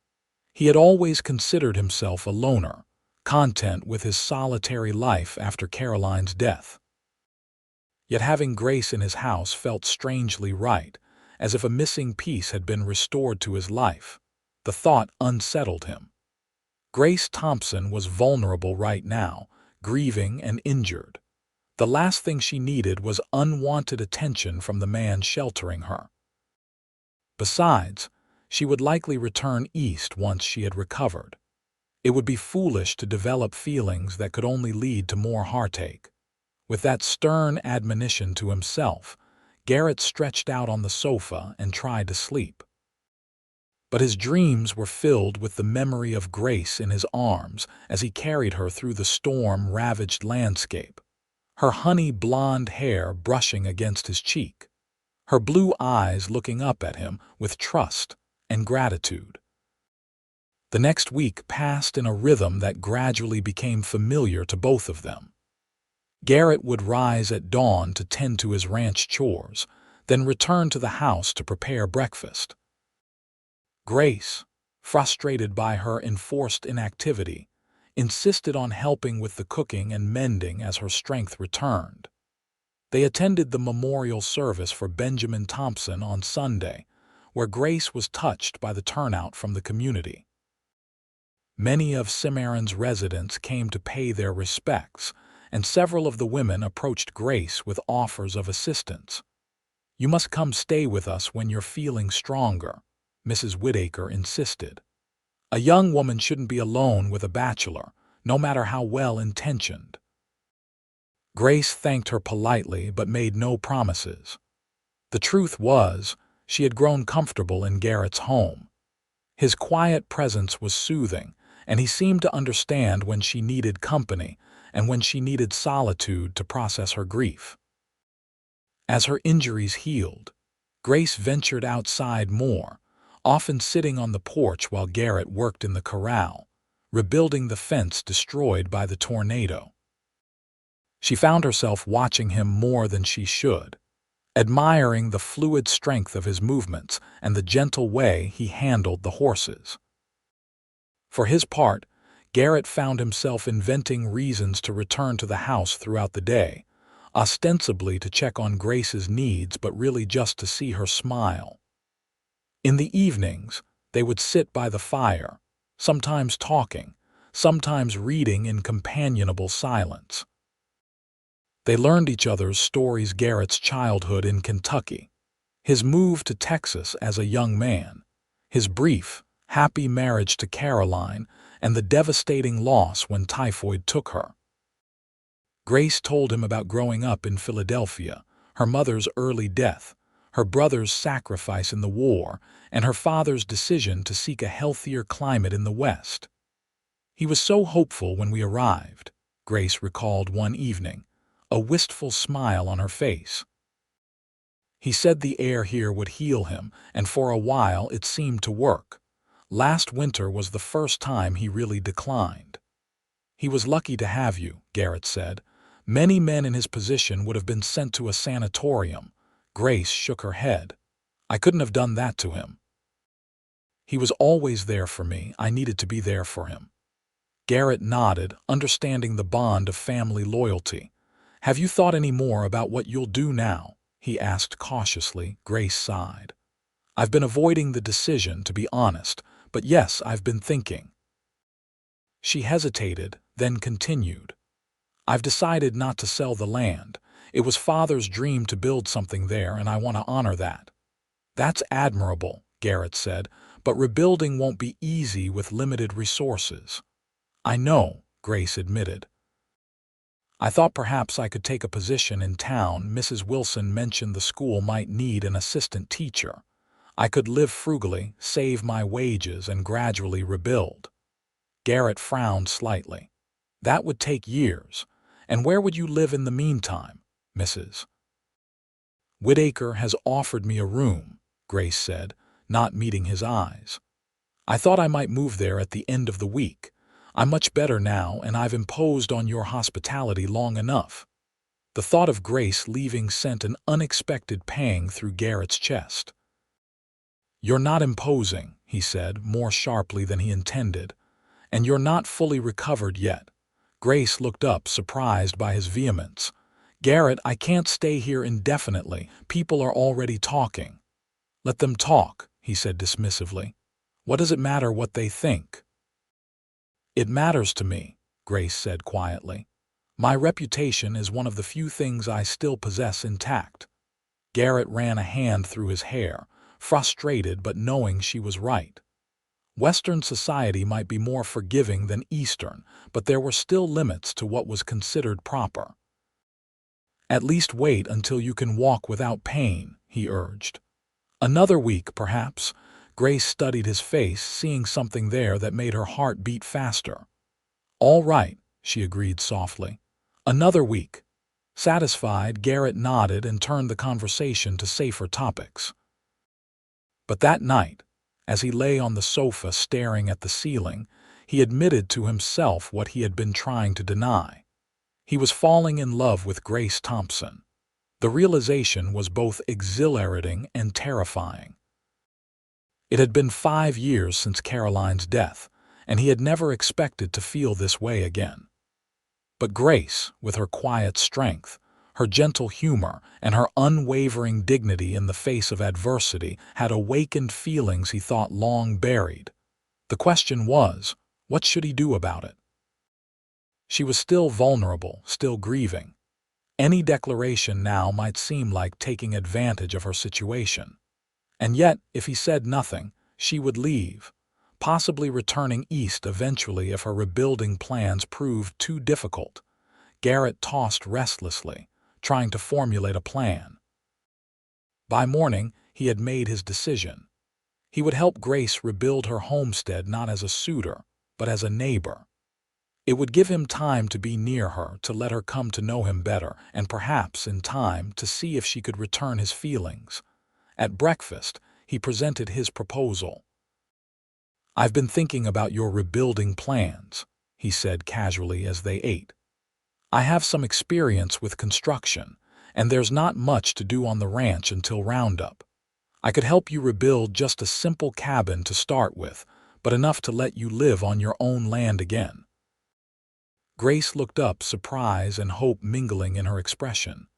He had always considered himself a loner, content with his solitary life after Caroline's death. Yet having Grace in his house felt strangely right, as if a missing piece had been restored to his life. The thought unsettled him. Grace Thompson was vulnerable right now, grieving and injured. The last thing she needed was unwanted attention from the man sheltering her. Besides, she would likely return east once she had recovered. It would be foolish to develop feelings that could only lead to more heartache. With that stern admonition to himself, Garrett stretched out on the sofa and tried to sleep. But his dreams were filled with the memory of Grace in his arms as he carried her through the storm-ravaged landscape, her honey blonde hair brushing against his cheek, her blue eyes looking up at him with trust and gratitude. The next week passed in a rhythm that gradually became familiar to both of them. Garrett would rise at dawn to tend to his ranch chores, then return to the house to prepare breakfast. Grace, frustrated by her enforced inactivity, insisted on helping with the cooking and mending as her strength returned. They attended the memorial service for Benjamin Thompson on Sunday, where Grace was touched by the turnout from the community. Many of Cimarron's residents came to pay their respects, and several of the women approached Grace with offers of assistance. "You must come stay with us when you're feeling stronger," Mrs. Whittaker insisted. "A young woman shouldn't be alone with a bachelor, no matter how well-intentioned." Grace thanked her politely but made no promises. The truth was, she had grown comfortable in Garrett's home. His quiet presence was soothing, and he seemed to understand when she needed company and when she needed solitude to process her grief. As her injuries healed, Grace ventured outside more, often sitting on the porch while Garrett worked in the corral, rebuilding the fence destroyed by the tornado. She found herself watching him more than she should, admiring the fluid strength of his movements and the gentle way he handled the horses. For his part, Garrett found himself inventing reasons to return to the house throughout the day, ostensibly to check on Grace's needs but really just to see her smile. In the evenings, they would sit by the fire, sometimes talking, sometimes reading in companionable silence. They learned each other's stories: Garrett's childhood in Kentucky, his move to Texas as a young man, his brief, happy marriage to Caroline, and the devastating loss when typhoid took her. Grace told him about growing up in Philadelphia, her mother's early death, her brother's sacrifice in the war, and her father's decision to seek a healthier climate in the West. "He was so hopeful when we arrived," Grace recalled one evening, a wistful smile on her face. "He said the air here would heal him, and for a while it seemed to work. Last winter was the first time he really declined." "He was lucky to have you," Garrett said. "Many men in his position would have been sent to a sanatorium." Grace shook her head. "I couldn't have done that to him. He was always there for me. I needed to be there for him." Garrett nodded, understanding the bond of family loyalty. "Have you thought any more about what you'll do now?" he asked cautiously. Grace sighed. "I've been avoiding the decision, to be honest, but yes, I've been thinking." She hesitated, then continued. "I've decided not to sell the land. It was Father's dream to build something there, and I want to honor that." "That's admirable," Garrett said, "but rebuilding won't be easy with limited resources." "I know," Grace admitted. "I thought perhaps I could take a position in town. Mrs. Wilson mentioned the school might need an assistant teacher. I could live frugally, save my wages, and gradually rebuild." Garrett frowned slightly. "That would take years. And where would you live in the meantime, Mrs.?" "Whittaker has offered me a room," Grace said, not meeting his eyes. "I thought I might move there at the end of the week. I'm much better now, and I've imposed on your hospitality long enough." The thought of Grace leaving sent an unexpected pang through Garrett's chest. "You're not imposing," he said, more sharply than he intended, "and you're not fully recovered yet." Grace looked up, surprised by his vehemence. "Garrett, I can't stay here indefinitely. People are already talking." "Let them talk," he said dismissively. "What does it matter what they think?" "It matters to me," Grace said quietly. "My reputation is one of the few things I still possess intact." Garrett ran a hand through his hair, frustrated but knowing she was right. Western society might be more forgiving than Eastern, but there were still limits to what was considered proper. "At least wait until you can walk without pain," he urged. "Another week, perhaps." Grace studied his face, seeing something there that made her heart beat faster. "All right," she agreed softly. "Another week." Satisfied, Garrett nodded and turned the conversation to safer topics. But that night, as he lay on the sofa staring at the ceiling, he admitted to himself what he had been trying to deny. He was falling in love with Grace Thompson. The realization was both exhilarating and terrifying. It had been 5 years since Caroline's death, and he had never expected to feel this way again. But Grace, with her quiet strength, her gentle humor, and her unwavering dignity in the face of adversity, had awakened feelings he thought long buried. The question was, what should he do about it? She was still vulnerable, still grieving. Any declaration now might seem like taking advantage of her situation. And yet, if he said nothing, she would leave, possibly returning east eventually if her rebuilding plans proved too difficult. Garrett tossed restlessly, trying to formulate a plan. By morning, he had made his decision. He would help Grace rebuild her homestead not as a suitor, but as a neighbor. It would give him time to be near her, to let her come to know him better, and perhaps, in time, to see if she could return his feelings. At breakfast, he presented his proposal. "I've been thinking about your rebuilding plans," he said casually as they ate. "I have some experience with construction, and there's not much to do on the ranch until Roundup. I could help you rebuild just a simple cabin to start with, but enough to let you live on your own land again." Grace looked up, surprise and hope mingling in her expression.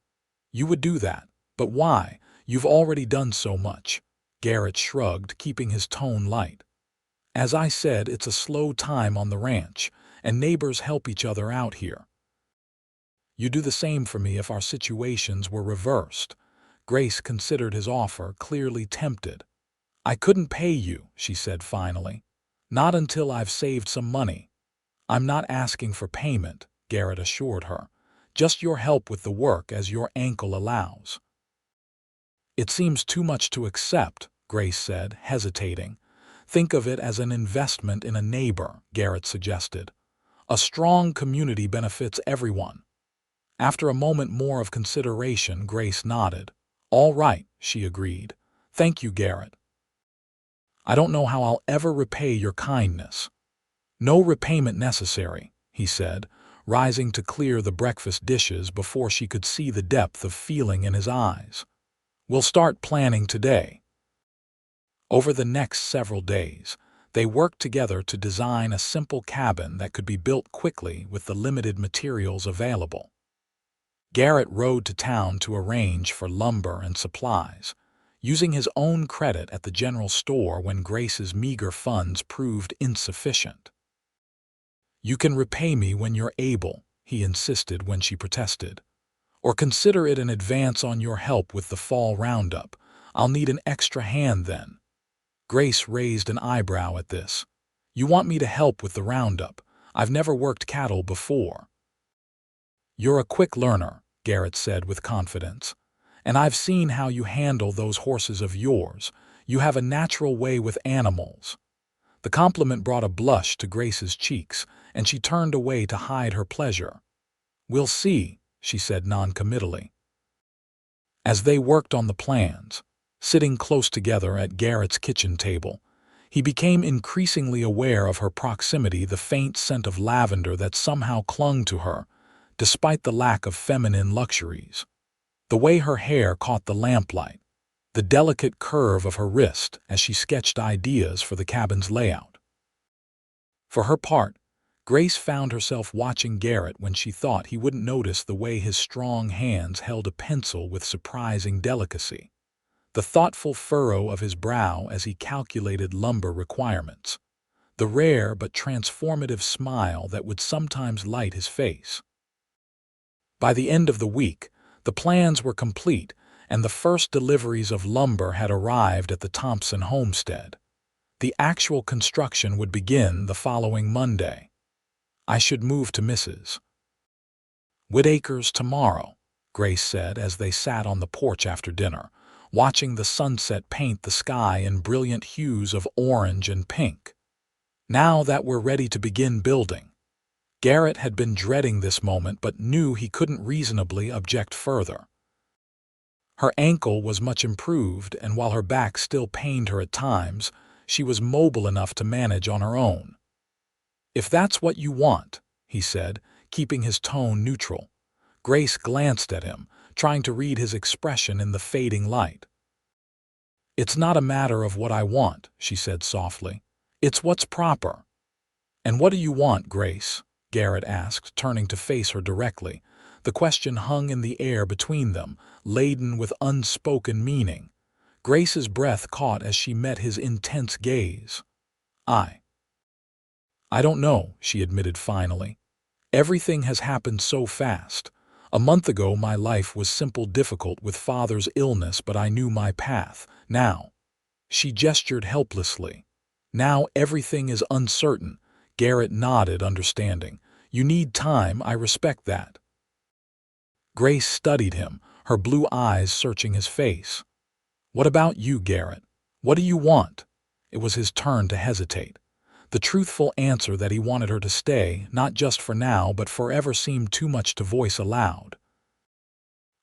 "You would do that, but why? You've already done so much." Garrett shrugged, keeping his tone light. "As I said, it's a slow time on the ranch, and neighbors help each other out here. You do the same for me if our situations were reversed." Grace considered his offer, clearly tempted. "I couldn't pay you," she said finally. "Not until I've saved some money." "I'm not asking for payment," Garrett assured her. "Just your help with the work as your ankle allows." "It seems too much to accept," Grace said, hesitating. "Think of it as an investment in a neighbor," Garrett suggested. "A strong community benefits everyone." After a moment more of consideration, Grace nodded. "All right," she agreed. "Thank you, Garrett. I don't know how I'll ever repay your kindness." "No repayment necessary," he said, rising to clear the breakfast dishes before she could see the depth of feeling in his eyes. "We'll start planning today." Over the next several days, they worked together to design a simple cabin that could be built quickly with the limited materials available. Garrett rode to town to arrange for lumber and supplies, using his own credit at the general store when Grace's meager funds proved insufficient. "You can repay me when you're able," he insisted when she protested. "Or consider it an advance on your help with the fall roundup. I'll need an extra hand then." Grace raised an eyebrow at this. "You want me to help with the roundup? I've never worked cattle before." "You're a quick learner," Garrett said with confidence. "And I've seen how you handle those horses of yours. You have a natural way with animals." The compliment brought a blush to Grace's cheeks, and she turned away to hide her pleasure. "We'll see," she said noncommittally. As they worked on the plans, sitting close together at Garrett's kitchen table, he became increasingly aware of her proximity, the faint scent of lavender that somehow clung to her, despite the lack of feminine luxuries. The way her hair caught the lamplight, the delicate curve of her wrist as she sketched ideas for the cabin's layout. For her part, Grace found herself watching Garrett when she thought he wouldn't notice the way his strong hands held a pencil with surprising delicacy, the thoughtful furrow of his brow as he calculated lumber requirements, the rare but transformative smile that would sometimes light his face. By the end of the week, the plans were complete, and the first deliveries of lumber had arrived at the Thompson homestead. The actual construction would begin the following Monday. I should move to Mrs. Whittaker's tomorrow, Grace said as they sat on the porch after dinner, watching the sunset paint the sky in brilliant hues of orange and pink. Now that we're ready to begin building. Garrett had been dreading this moment but knew he couldn't reasonably object further. Her ankle was much improved, and while her back still pained her at times, she was mobile enough to manage on her own. "If that's what you want," he said, keeping his tone neutral. Grace glanced at him, trying to read his expression in the fading light. "It's not a matter of what I want," she said softly. "It's what's proper." "And what do you want, Grace?" Garrett asked, turning to face her directly. The question hung in the air between them, laden with unspoken meaning. Grace's breath caught as she met his intense gaze. I don't know," she admitted finally. "Everything has happened so fast. A month ago my life was simple difficult with father's illness, but I knew my path. Now," she gestured helplessly, "now everything is uncertain." Garrett nodded, understanding. "You need time, I respect that." Grace studied him, her blue eyes searching his face. "What about you, Garrett? What do you want?" It was his turn to hesitate. The truthful answer that he wanted her to stay, not just for now but forever, seemed too much to voice aloud.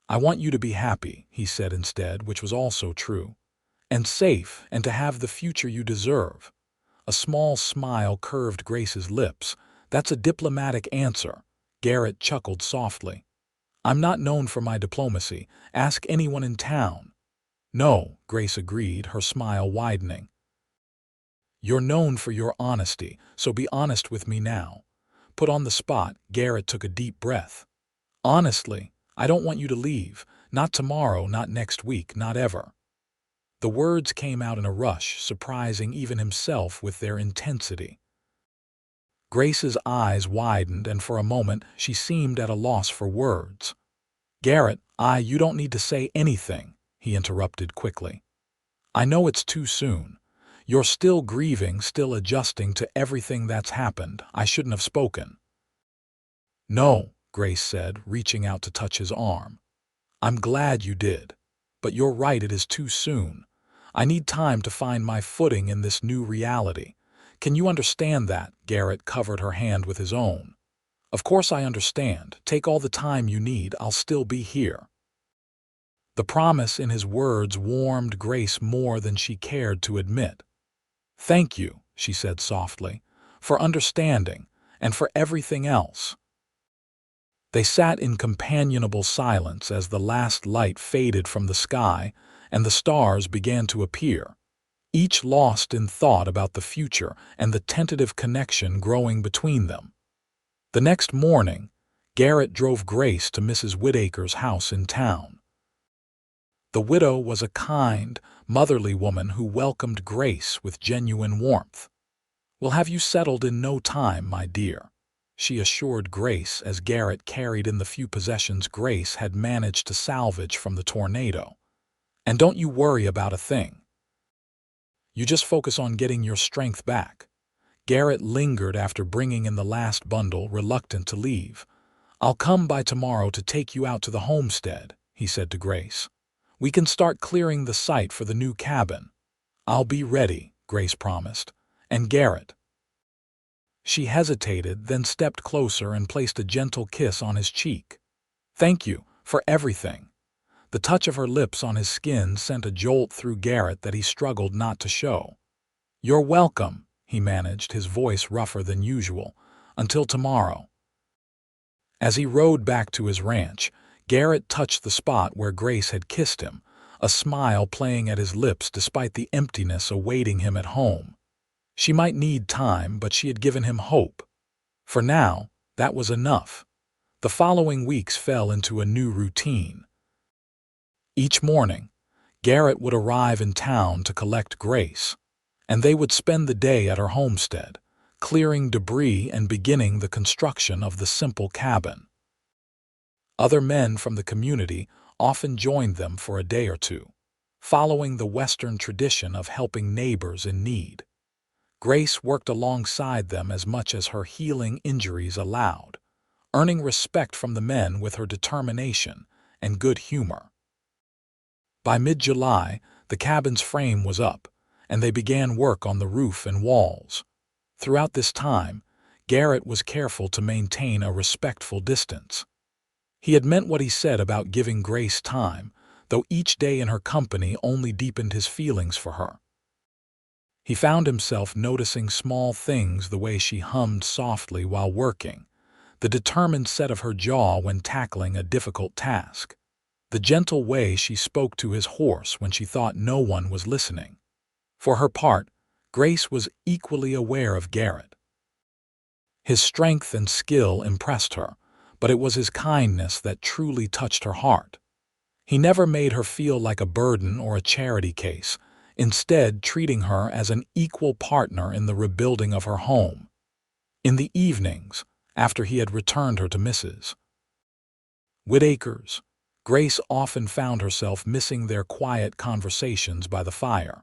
"I want you to be happy," he said instead, which was also true. "And safe, and to have the future you deserve." A small smile curved Grace's lips. "That's a diplomatic answer." Garrett chuckled softly. "I'm not known for my diplomacy. Ask anyone in town." "No," Grace agreed, her smile widening. "You're known for your honesty, so be honest with me now." Put on the spot, Garrett took a deep breath. "Honestly, I don't want you to leave. Not tomorrow, not next week, not ever." The words came out in a rush, surprising even himself with their intensity. Grace's eyes widened, and for a moment she seemed at a loss for words. "Garrett, you don't need to say anything," he interrupted quickly. "I know it's too soon. You're still grieving, still adjusting to everything that's happened. I shouldn't have spoken." "No," Grace said, reaching out to touch his arm. "I'm glad you did. But you're right, it is too soon. I need time to find my footing in this new reality. Can you understand that?" Garrett covered her hand with his own. "Of course I understand. Take all the time you need. I'll still be here." The promise in his words warmed Grace more than she cared to admit. "Thank you," she said softly, "for understanding, and for everything else." They sat in companionable silence as the last light faded from the sky and the stars began to appear, each lost in thought about the future and the tentative connection growing between them. The next morning, Garrett drove Grace to Mrs. Whittaker's house in town. The widow was a kind, motherly woman who welcomed Grace with genuine warmth. "We'll have you settled in no time, my dear," she assured Grace as Garrett carried in the few possessions Grace had managed to salvage from the tornado. "And don't you worry about a thing. You just focus on getting your strength back." Garrett lingered after bringing in the last bundle, reluctant to leave. "I'll come by tomorrow to take you out to the homestead," he said to Grace. "We can start clearing the site for the new cabin." "I'll be ready," Grace promised. "And Garrett." She hesitated, then stepped closer and placed a gentle kiss on his cheek. "Thank you for everything." The touch of her lips on his skin sent a jolt through Garrett that he struggled not to show. "You're welcome," he managed, his voice rougher than usual. "Until tomorrow." As he rode back to his ranch, Garrett touched the spot where Grace had kissed him, a smile playing at his lips despite the emptiness awaiting him at home. She might need time, but she had given him hope. For now, that was enough. The following weeks fell into a new routine. Each morning, Garrett would arrive in town to collect Grace, and they would spend the day at her homestead, clearing debris and beginning the construction of the simple cabin. Other men from the community often joined them for a day or two, following the Western tradition of helping neighbors in need. Grace worked alongside them as much as her healing injuries allowed, earning respect from the men with her determination and good humor. By mid-July, the cabin's frame was up, and they began work on the roof and walls. Throughout this time, Garrett was careful to maintain a respectful distance. He had meant what he said about giving Grace time, though each day in her company only deepened his feelings for her. He found himself noticing small things, the way she hummed softly while working, the determined set of her jaw when tackling a difficult task, the gentle way she spoke to his horse when she thought no one was listening. For her part, Grace was equally aware of Garrett. His strength and skill impressed her, but it was his kindness that truly touched her heart. He never made her feel like a burden or a charity case, instead treating her as an equal partner in the rebuilding of her home. In the evenings, after he had returned her to Mrs. Whitaker's, Grace often found herself missing their quiet conversations by the fire.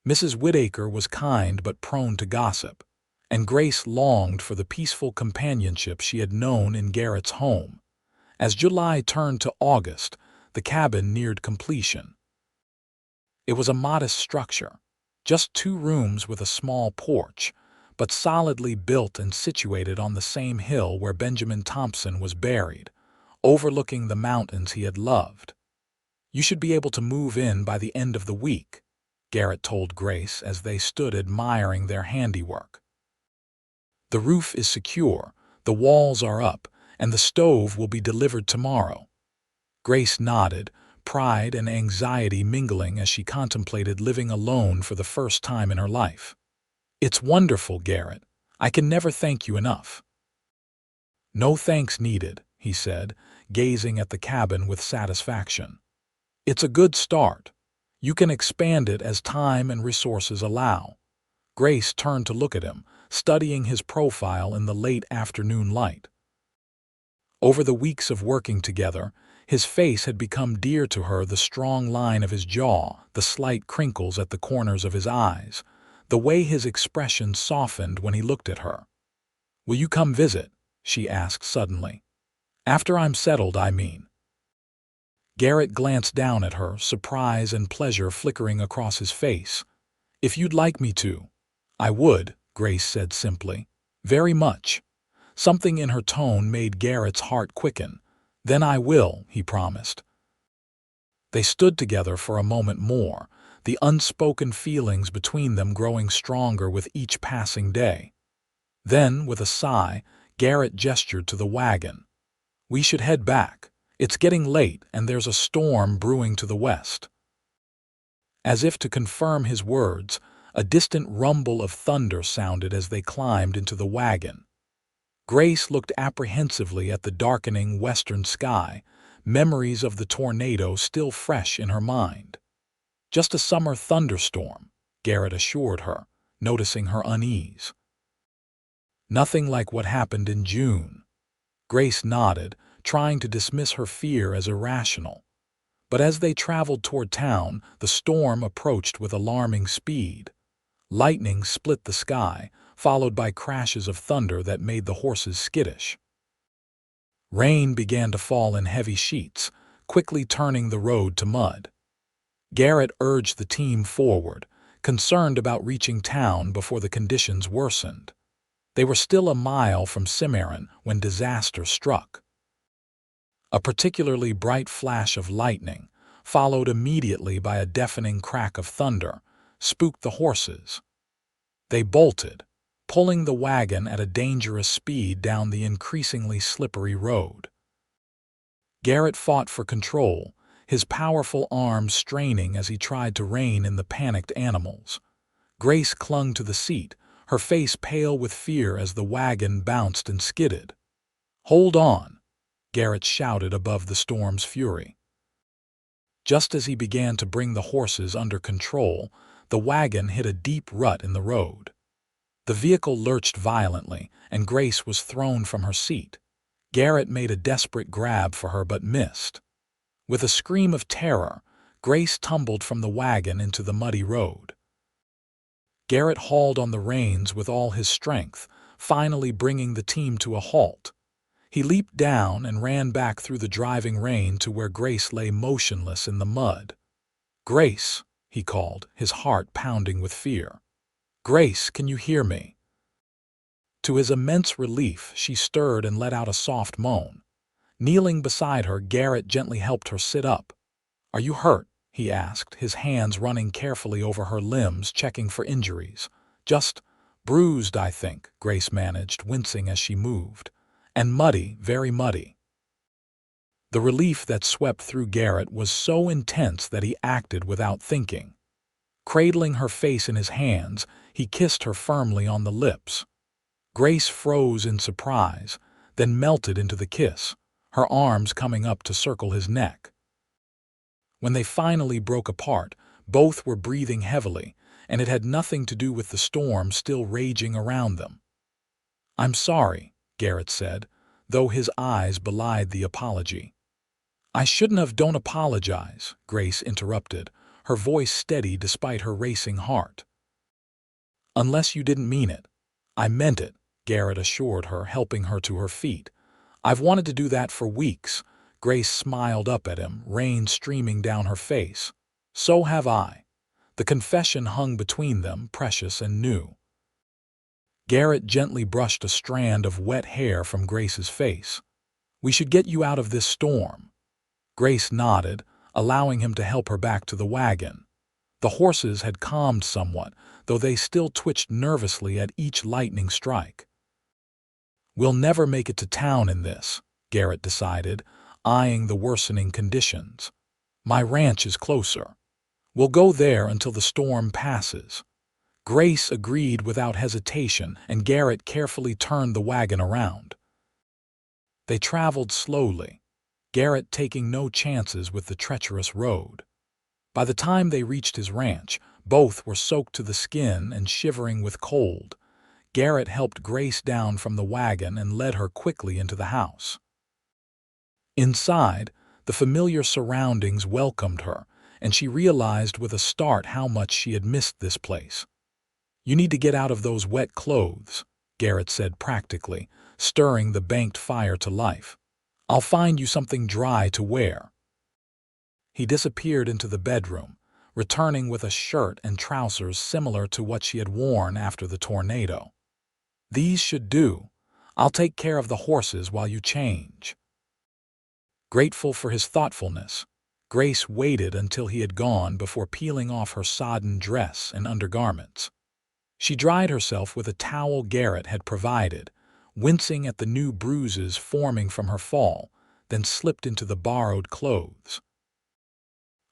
Mrs. Whitaker was kind but prone to gossip, and Grace longed for the peaceful companionship she had known in Garrett's home. As July turned to August, the cabin neared completion. It was a modest structure, just 2 rooms with a small porch, but solidly built and situated on the same hill where Benjamin Thompson was buried, overlooking the mountains he had loved. "You should be able to move in by the end of the week," Garrett told Grace as they stood admiring their handiwork. "The roof is secure, the walls are up, and the stove will be delivered tomorrow." Grace nodded, pride and anxiety mingling as she contemplated living alone for the first time in her life. "It's wonderful, Garrett. I can never thank you enough." "No thanks needed," he said, gazing at the cabin with satisfaction. "It's a good start. You can expand it as time and resources allow." Grace turned to look at him, studying his profile in the late afternoon light. Over the weeks of working together, his face had become dear to her, the strong line of his jaw, the slight crinkles at the corners of his eyes, the way his expression softened when he looked at her. "Will you come visit?" she asked suddenly. "After I'm settled, I mean." Garrett glanced down at her, surprise and pleasure flickering across his face. "If you'd like me to." "I would," Grace said simply. "Very much." Something in her tone made Garrett's heart quicken. "Then I will," he promised. They stood together for a moment more, the unspoken feelings between them growing stronger with each passing day. Then, with a sigh, Garrett gestured to the wagon. "We should head back. It's getting late and there's a storm brewing to the west." As if to confirm his words, a distant rumble of thunder sounded as they climbed into the wagon. Grace looked apprehensively at the darkening western sky, memories of the tornado still fresh in her mind. "Just a summer thunderstorm," Garrett assured her, noticing her unease. "Nothing like what happened in June." Grace nodded, trying to dismiss her fear as irrational. But as they traveled toward town, the storm approached with alarming speed. Lightning split the sky, followed by crashes of thunder that made the horses skittish. Rain began to fall in heavy sheets, quickly turning the road to mud. Garrett urged the team forward, concerned about reaching town before the conditions worsened. They were still a mile from Cimarron when disaster struck. A particularly bright flash of lightning, followed immediately by a deafening crack of thunder, spooked the horses. They bolted, pulling the wagon at a dangerous speed down the increasingly slippery road. Garrett fought for control, his powerful arms straining as he tried to rein in the panicked animals. Grace clung to the seat, her face pale with fear as the wagon bounced and skidded. "Hold on," Garrett shouted above the storm's fury. Just as he began to bring the horses under control, the wagon hit a deep rut in the road. The vehicle lurched violently, and Grace was thrown from her seat. Garrett made a desperate grab for her but missed. With a scream of terror, Grace tumbled from the wagon into the muddy road. Garrett hauled on the reins with all his strength, finally bringing the team to a halt. He leaped down and ran back through the driving rain to where Grace lay motionless in the mud. "Grace," he called, his heart pounding with fear. "Grace, can you hear me?" To his immense relief, she stirred and let out a soft moan. Kneeling beside her, Garrett gently helped her sit up. "Are you hurt?" he asked, his hands running carefully over her limbs, checking for injuries. "Just bruised, I think," Grace managed, wincing as she moved. "And muddy, very muddy." The relief that swept through Garrett was so intense that he acted without thinking. Cradling her face in his hands, he kissed her firmly on the lips. Grace froze in surprise, then melted into the kiss, her arms coming up to circle his neck. When they finally broke apart, both were breathing heavily, and it had nothing to do with the storm still raging around them. "I'm sorry," Garrett said, though his eyes belied the apology. "I shouldn't have. Don't apologize," Grace interrupted, her voice steady despite her racing heart. "Unless you didn't mean it." "I meant it," Garrett assured her, helping her to her feet. "I've wanted to do that for weeks." Grace smiled up at him, rain streaming down her face. "So have I." The confession hung between them, precious and new. Garrett gently brushed a strand of wet hair from Grace's face. "We should get you out of this storm." Grace nodded, allowing him to help her back to the wagon. The horses had calmed somewhat, though they still twitched nervously at each lightning strike. "We'll never make it to town in this," Garrett decided, eyeing the worsening conditions. "My ranch is closer. We'll go there until the storm passes." Grace agreed without hesitation, and Garrett carefully turned the wagon around. They traveled slowly, Garrett taking no chances with the treacherous road. By the time they reached his ranch, both were soaked to the skin and shivering with cold. Garrett helped Grace down from the wagon and led her quickly into the house. Inside, the familiar surroundings welcomed her, and she realized with a start how much she had missed this place. "You need to get out of those wet clothes," Garrett said practically, stirring the banked fire to life. "I'll find you something dry to wear." He disappeared into the bedroom, returning with a shirt and trousers similar to what she had worn after the tornado. "These should do. I'll take care of the horses while you change." Grateful for his thoughtfulness, Grace waited until he had gone before peeling off her sodden dress and undergarments. She dried herself with a towel Garrett had provided, wincing at the new bruises forming from her fall, then slipped into the borrowed clothes.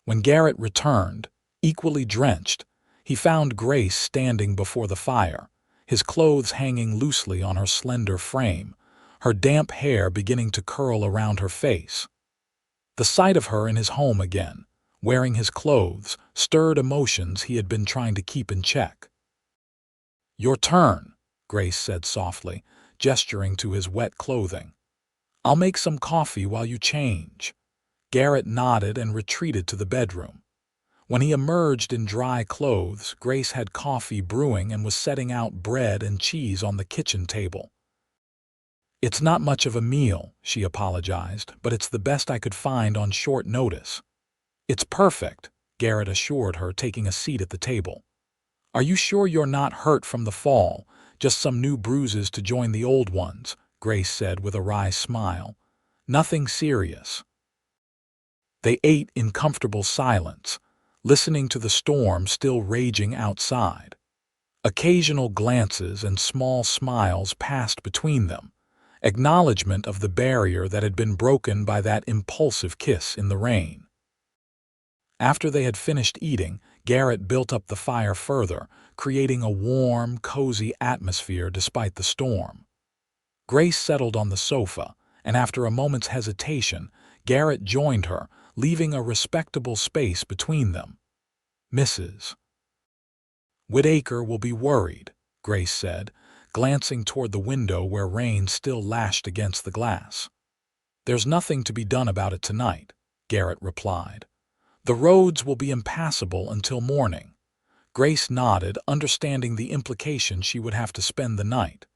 When Garrett returned, equally drenched, he found Grace standing before the fire, his clothes hanging loosely on her slender frame, her damp hair beginning to curl around her face. The sight of her in his home again, wearing his clothes, stirred emotions he had been trying to keep in check. "Your turn," Grace said softly, gesturing to his wet clothing. "I'll make some coffee while you change." Garrett nodded and retreated to the bedroom. When he emerged in dry clothes, Grace had coffee brewing and was setting out bread and cheese on the kitchen table. "It's not much of a meal," she apologized, "but it's the best I could find on short notice." "It's perfect," Garrett assured her, taking a seat at the table. "Are you sure you're not hurt from the fall? Just some new bruises to join the old ones," Grace said with a wry smile. "Nothing serious." They ate in comfortable silence, listening to the storm still raging outside. Occasional glances and small smiles passed between them, acknowledgement of the barrier that had been broken by that impulsive kiss in the rain. After they had finished eating, Garrett built up the fire further, creating a warm, cozy atmosphere despite the storm. Grace settled on the sofa, and after a moment's hesitation, Garrett joined her, leaving a respectable space between them. "Mrs. Whitaker will be worried," Grace said, glancing toward the window where rain still lashed against the glass. "There's nothing to be done about it tonight," Garrett replied. "The roads will be impassable until morning." Grace nodded, understanding the implication she would have to spend the night.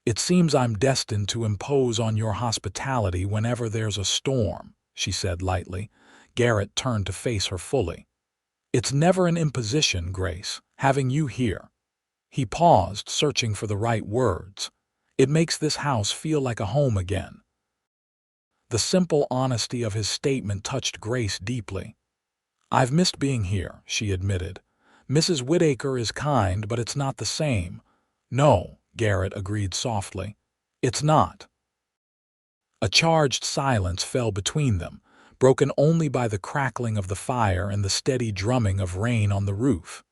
"It seems I'm destined to impose on your hospitality whenever there's a storm," she said lightly. Garrett turned to face her fully. "It's never an imposition, Grace, having you here." He paused, searching for the right words. "It makes this house feel like a home again." The simple honesty of his statement touched Grace deeply. "I've missed being here," she admitted. "Mrs. Whitaker is kind, but it's not the same." "No," Garrett agreed softly. "It's not." A charged silence fell between them, broken only by the crackling of the fire and the steady drumming of rain on the roof.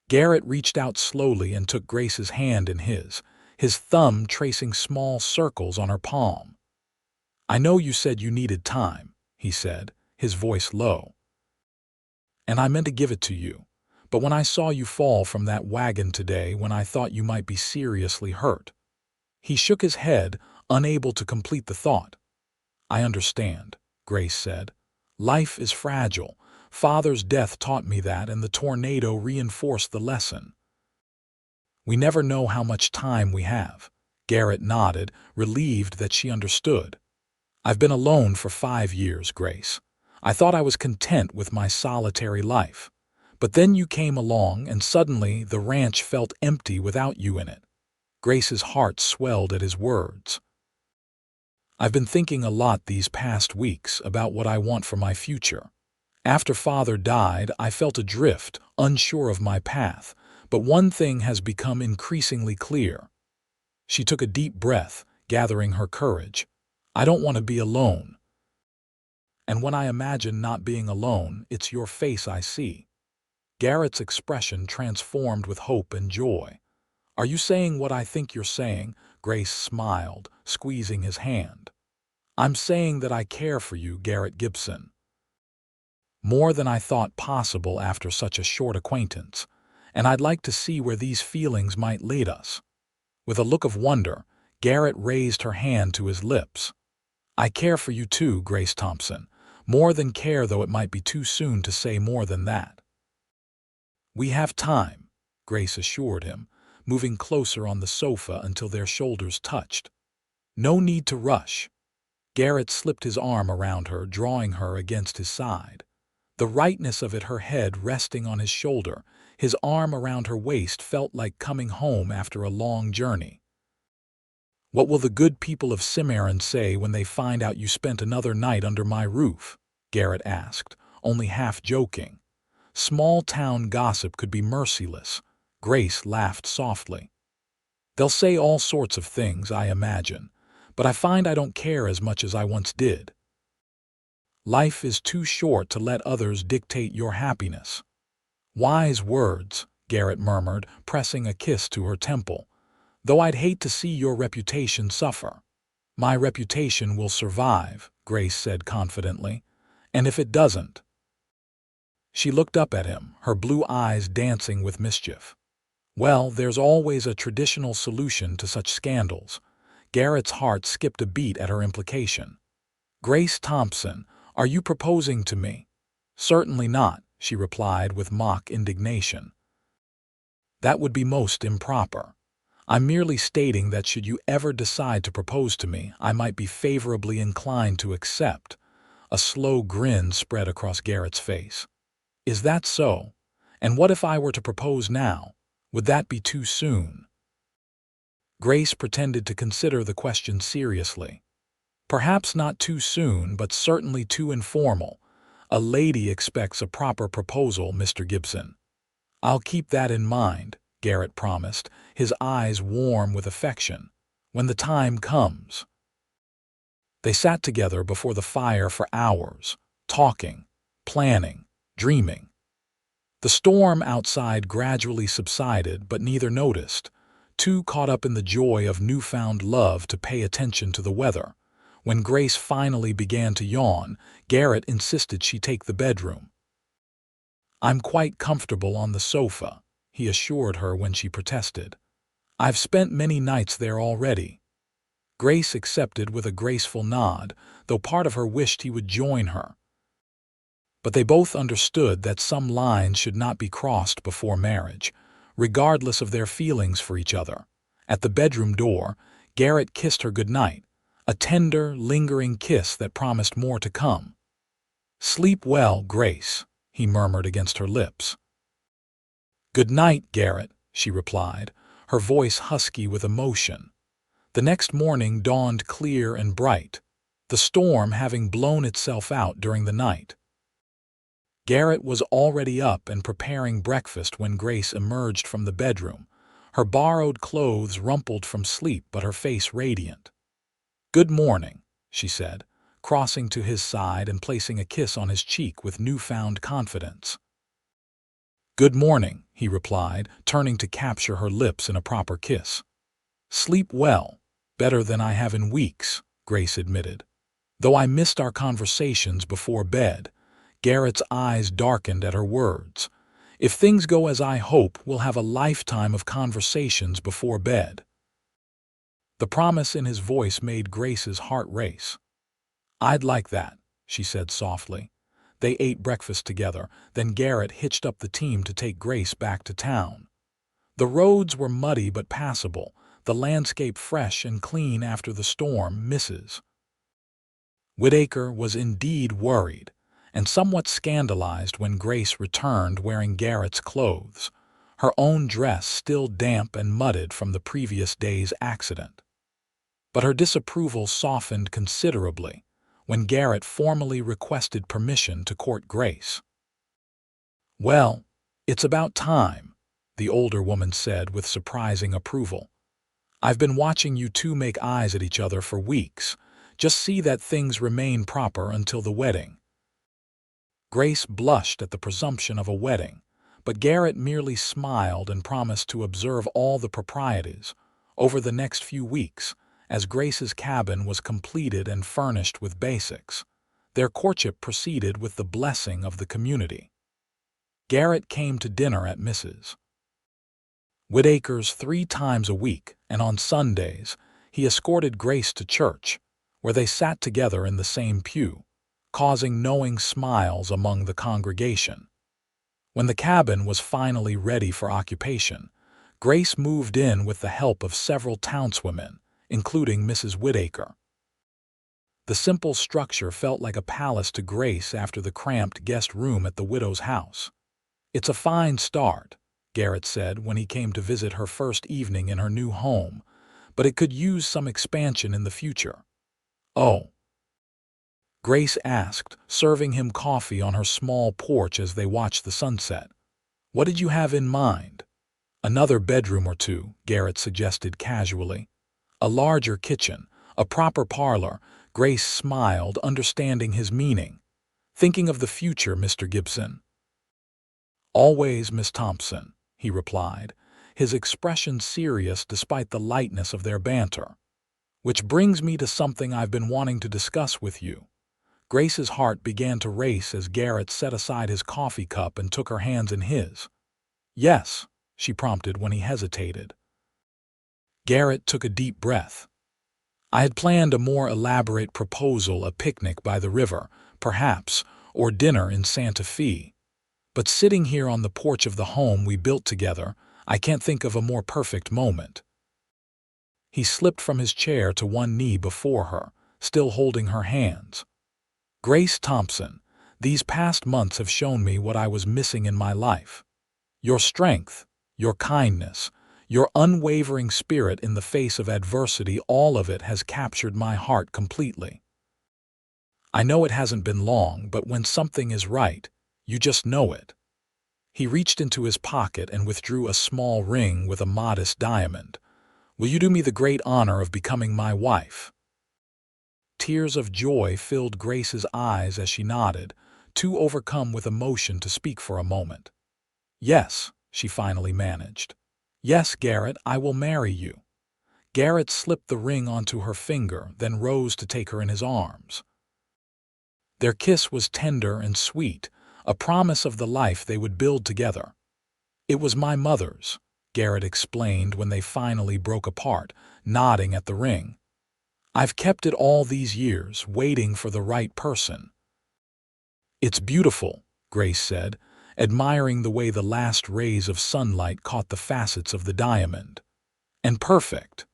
Garrett reached out slowly and took Grace's hand in his thumb tracing small circles on her palm. "I know you said you needed time," he said, his voice low. "And I meant to give it to you. But when I saw you fall from that wagon today, when I thought you might be seriously hurt." He shook his head, unable to complete the thought. "I understand," Grace said. "Life is fragile. Father's death taught me that, and the tornado reinforced the lesson. We never know how much time we have." Garrett nodded, relieved that she understood. "I've been alone for 5 years, Grace. I thought I was content with my solitary life. But then you came along, and suddenly the ranch felt empty without you in it." Grace's heart swelled at his words. "I've been thinking a lot these past weeks about what I want for my future. After Father died, I felt adrift, unsure of my path, but one thing has become increasingly clear." She took a deep breath, gathering her courage. "I don't want to be alone. And when I imagine not being alone, it's your face I see." Garrett's expression transformed with hope and joy. "Are you saying what I think you're saying?" Grace smiled, squeezing his hand. "I'm saying that I care for you, Garrett Gibson. More than I thought possible after such a short acquaintance, and I'd like to see where these feelings might lead us." With a look of wonder, Garrett raised her hand to his lips. "I care for you too, Grace Thompson. More than care, though it might be too soon to say more than that." "We have time," Grace assured him, moving closer on the sofa until their shoulders touched. "No need to rush." Garrett slipped his arm around her, drawing her against his side. The rightness of it, her head resting on his shoulder, his arm around her waist, felt like coming home after a long journey. "What will the good people of Cimarron say when they find out you spent another night under my roof?" Garrett asked, only half joking. Small-town gossip could be merciless. Grace laughed softly. "They'll say all sorts of things, I imagine, but I find I don't care as much as I once did. Life is too short to let others dictate your happiness." "Wise words," Garrett murmured, pressing a kiss to her temple. "Though I'd hate to see your reputation suffer." "My reputation will survive," Grace said confidently. "And if it doesn't—" She looked up at him, her blue eyes dancing with mischief. "Well, there's always a traditional solution to such scandals." Garrett's heart skipped a beat at her implication. "Grace Thompson, are you proposing to me?" "Certainly not," she replied with mock indignation. "That would be most improper. I'm merely stating that should you ever decide to propose to me, I might be favorably inclined to accept." A slow grin spread across Garrett's face. "Is that so? And what if I were to propose now? Would that be too soon?" Grace pretended to consider the question seriously. "Perhaps not too soon, but certainly too informal. A lady expects a proper proposal, Mr. Gibson." "I'll keep that in mind," Garrett promised, his eyes warm with affection. "When the time comes." They sat together before the fire for hours, talking, planning, dreaming. The storm outside gradually subsided, but neither noticed, too caught up in the joy of newfound love to pay attention to the weather. When Grace finally began to yawn, Garrett insisted she take the bedroom. "I'm quite comfortable on the sofa," he assured her when she protested. "I've spent many nights there already." Grace accepted with a graceful nod, though part of her wished he would join her. But they both understood that some lines should not be crossed before marriage, regardless of their feelings for each other. At the bedroom door, Garrett kissed her goodnight, a tender, lingering kiss that promised more to come. "Sleep well, Grace," he murmured against her lips. "Good night, Garrett," she replied, her voice husky with emotion. The next morning dawned clear and bright, the storm having blown itself out during the night. Garrett was already up and preparing breakfast when Grace emerged from the bedroom, her borrowed clothes rumpled from sleep but her face radiant. "Good morning," she said, crossing to his side and placing a kiss on his cheek with newfound confidence. "Good morning," he replied, turning to capture her lips in a proper kiss. "Sleep well, better than I have in weeks," Grace admitted. "Though I missed our conversations before bed." Garrett's eyes darkened at her words. "If things go as I hope, we'll have a lifetime of conversations before bed." The promise in his voice made Grace's heart race. "I'd like that," she said softly. They ate breakfast together, then Garrett hitched up the team to take Grace back to town. The roads were muddy but passable, the landscape fresh and clean after the storm. Mrs. Whitaker was indeed worried, and somewhat scandalized when Grace returned wearing Garrett's clothes, her own dress still damp and mudded from the previous day's accident. But her disapproval softened considerably when Garrett formally requested permission to court Grace. "Well, it's about time," the older woman said with surprising approval. "I've been watching you two make eyes at each other for weeks. Just see that things remain proper until the wedding." Grace blushed at the presumption of a wedding, but Garrett merely smiled and promised to observe all the proprieties. Over the next few weeks, as Grace's cabin was completed and furnished with basics, their courtship proceeded with the blessing of the community. Garrett came to dinner at Mrs. Whitaker's 3 times a week, and on Sundays, he escorted Grace to church, where they sat together in the same pew, causing knowing smiles among the congregation. When the cabin was finally ready for occupation, Grace moved in with the help of several townswomen, including Mrs. Whitaker. The simple structure felt like a palace to Grace after the cramped guest room at the widow's house. "It's a fine start," Garrett said when he came to visit her first evening in her new home, "but it could use some expansion in the future." "Oh," Grace asked, serving him coffee on her small porch as they watched the sunset. "What did you have in mind?" "Another bedroom or two," Garrett suggested casually. "A larger kitchen, a proper parlor." Grace smiled, understanding his meaning. "Thinking of the future, Mr. Gibson." "Always, Miss Thompson," he replied, his expression serious despite the lightness of their banter. "Which brings me to something I've been wanting to discuss with you." Grace's heart began to race as Garrett set aside his coffee cup and took her hands in his. "Yes," she prompted when he hesitated. Garrett took a deep breath. "I had planned a more elaborate proposal, a picnic by the river, perhaps, or dinner in Santa Fe. But sitting here on the porch of the home we built together, I can't think of a more perfect moment." He slipped from his chair to one knee before her, still holding her hands. "Grace Thompson, these past months have shown me what I was missing in my life. Your strength, your kindness, your unwavering spirit in the face of adversity, all of it has captured my heart completely. I know it hasn't been long, but when something is right, you just know it." He reached into his pocket and withdrew a small ring with a modest diamond. "Will you do me the great honor of becoming my wife?" Tears of joy filled Grace's eyes as she nodded, too overcome with emotion to speak for a moment. "Yes," she finally managed. "Yes, Garrett, I will marry you." Garrett slipped the ring onto her finger, then rose to take her in his arms. Their kiss was tender and sweet, a promise of the life they would build together. "It was my mother's," Garrett explained when they finally broke apart, nodding at the ring. "I've kept it all these years, waiting for the right person." "It's beautiful," Grace said, admiring the way the last rays of sunlight caught the facets of the diamond. "And perfect."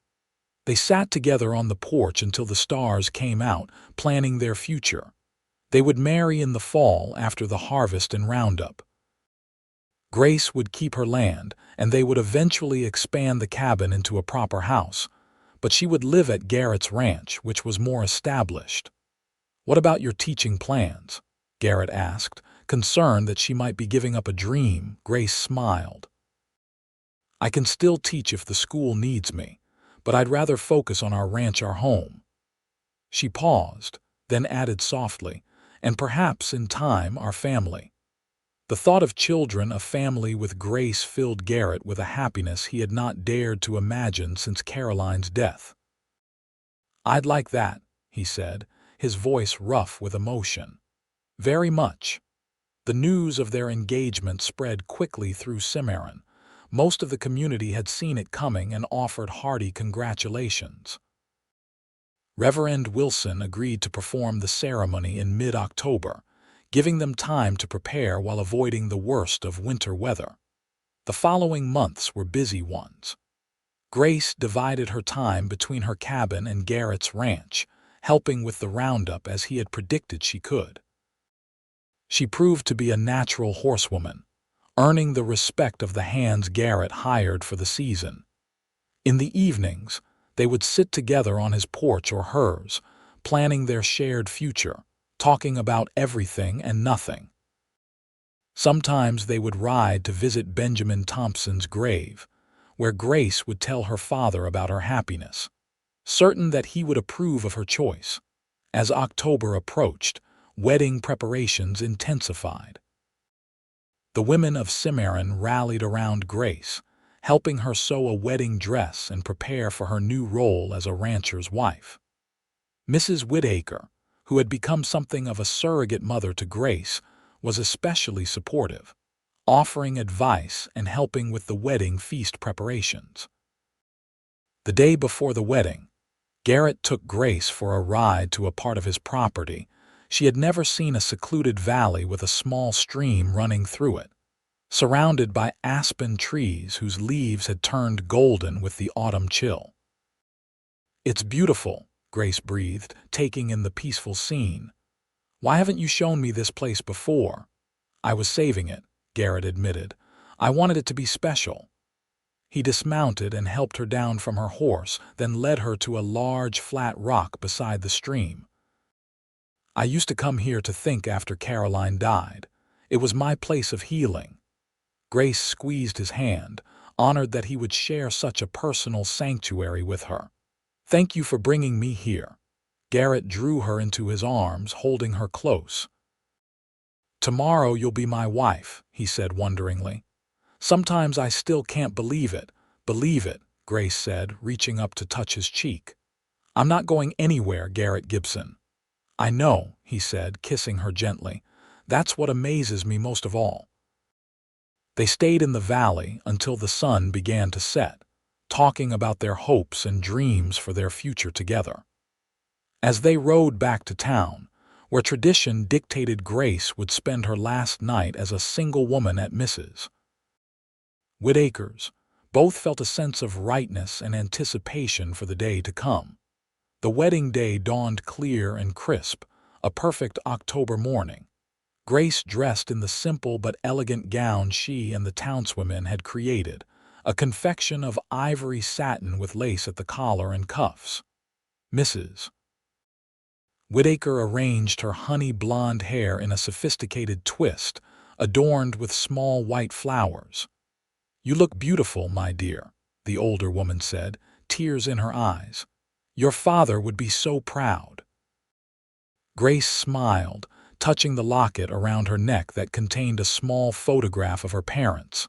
They sat together on the porch until the stars came out, planning their future. They would marry in the fall after the harvest and roundup. Grace would keep her land, and they would eventually expand the cabin into a proper house, but she would live at Garrett's ranch, which was more established. "What about your teaching plans?" Garrett asked, concerned that she might be giving up a dream. Grace smiled. "I can still teach if the school needs me, but I'd rather focus on our ranch, our home." She paused, then added softly, "And perhaps, in time, our family." The thought of children, a family with Grace, filled Garrett with a happiness he had not dared to imagine since Caroline's death. "I'd like that," he said, his voice rough with emotion. "Very much." The news of their engagement spread quickly through Cimarron. Most of the community had seen it coming and offered hearty congratulations. Reverend Wilson agreed to perform the ceremony in mid-October, giving them time to prepare while avoiding the worst of winter weather. The following months were busy ones. Grace divided her time between her cabin and Garrett's ranch, helping with the roundup as he had predicted she could. She proved to be a natural horsewoman, earning the respect of the hands Garrett hired for the season. In the evenings, they would sit together on his porch or hers, planning their shared future, talking about everything and nothing. Sometimes they would ride to visit Benjamin Thompson's grave, where Grace would tell her father about her happiness, certain that he would approve of her choice. As October approached, wedding preparations intensified. The women of Cimarron rallied around Grace, helping her sew a wedding dress and prepare for her new role as a rancher's wife. Mrs. Whitaker, who had become something of a surrogate mother to Grace, was especially supportive, offering advice and helping with the wedding feast preparations. The day before the wedding, Garrett took Grace for a ride to a part of his property. She had never seen a secluded valley with a small stream running through it, surrounded by aspen trees whose leaves had turned golden with the autumn chill. "It's beautiful," Grace breathed, taking in the peaceful scene. "Why haven't you shown me this place before?" "I was saving it," Garrett admitted. "I wanted it to be special." He dismounted and helped her down from her horse, then led her to a large, flat rock beside the stream. "I used to come here to think after Caroline died. It was my place of healing." Grace squeezed his hand, honored that he would share such a personal sanctuary with her. "Thank you for bringing me here." Garrett drew her into his arms, holding her close. "Tomorrow you'll be my wife," he said wonderingly. "Sometimes I still can't believe it." "Believe it," Grace said, reaching up to touch his cheek. "I'm not going anywhere, Garrett Gibson." "I know," he said, kissing her gently. "That's what amazes me most of all." They stayed in the valley until the sun began to set, talking about their hopes and dreams for their future together. As they rode back to town, where tradition dictated Grace would spend her last night as a single woman at Mrs. Whitaker's, both felt a sense of rightness and anticipation for the day to come. The wedding day dawned clear and crisp, a perfect October morning. Grace dressed in the simple but elegant gown she and the townswomen had created, a confection of ivory satin with lace at the collar and cuffs. Mrs. Whitaker arranged her honey blonde hair in a sophisticated twist, adorned with small white flowers. "You look beautiful, my dear," the older woman said, tears in her eyes. "Your father would be so proud." Grace smiled, touching the locket around her neck that contained a small photograph of her parents.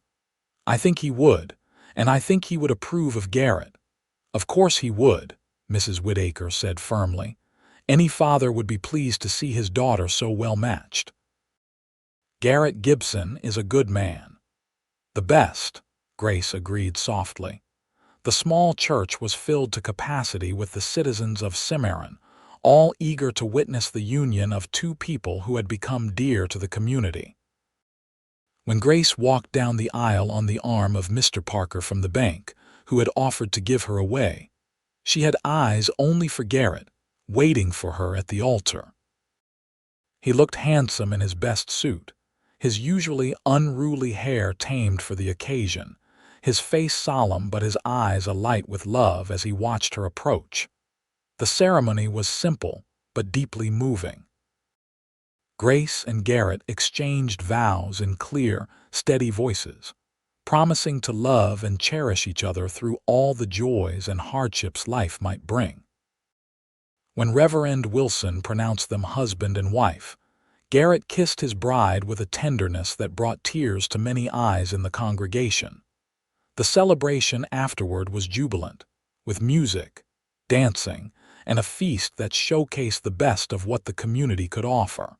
"I think he would, and I think he would approve of Garrett." "Of course he would," Mrs. Whittaker said firmly. "Any father would be pleased to see his daughter so well matched." "Garrett Gibson is a good man." "The best," Grace agreed softly. The small church was filled to capacity with the citizens of Cimarron, all eager to witness the union of two people who had become dear to the community. When Grace walked down the aisle on the arm of Mr. Parker from the bank, who had offered to give her away, she had eyes only for Garrett, waiting for her at the altar. He looked handsome in his best suit, his usually unruly hair tamed for the occasion, his face solemn but his eyes alight with love as he watched her approach. The ceremony was simple but deeply moving. Grace and Garrett exchanged vows in clear, steady voices, promising to love and cherish each other through all the joys and hardships life might bring. When Reverend Wilson pronounced them husband and wife, Garrett kissed his bride with a tenderness that brought tears to many eyes in the congregation. The celebration afterward was jubilant, with music, dancing, and a feast that showcased the best of what the community could offer.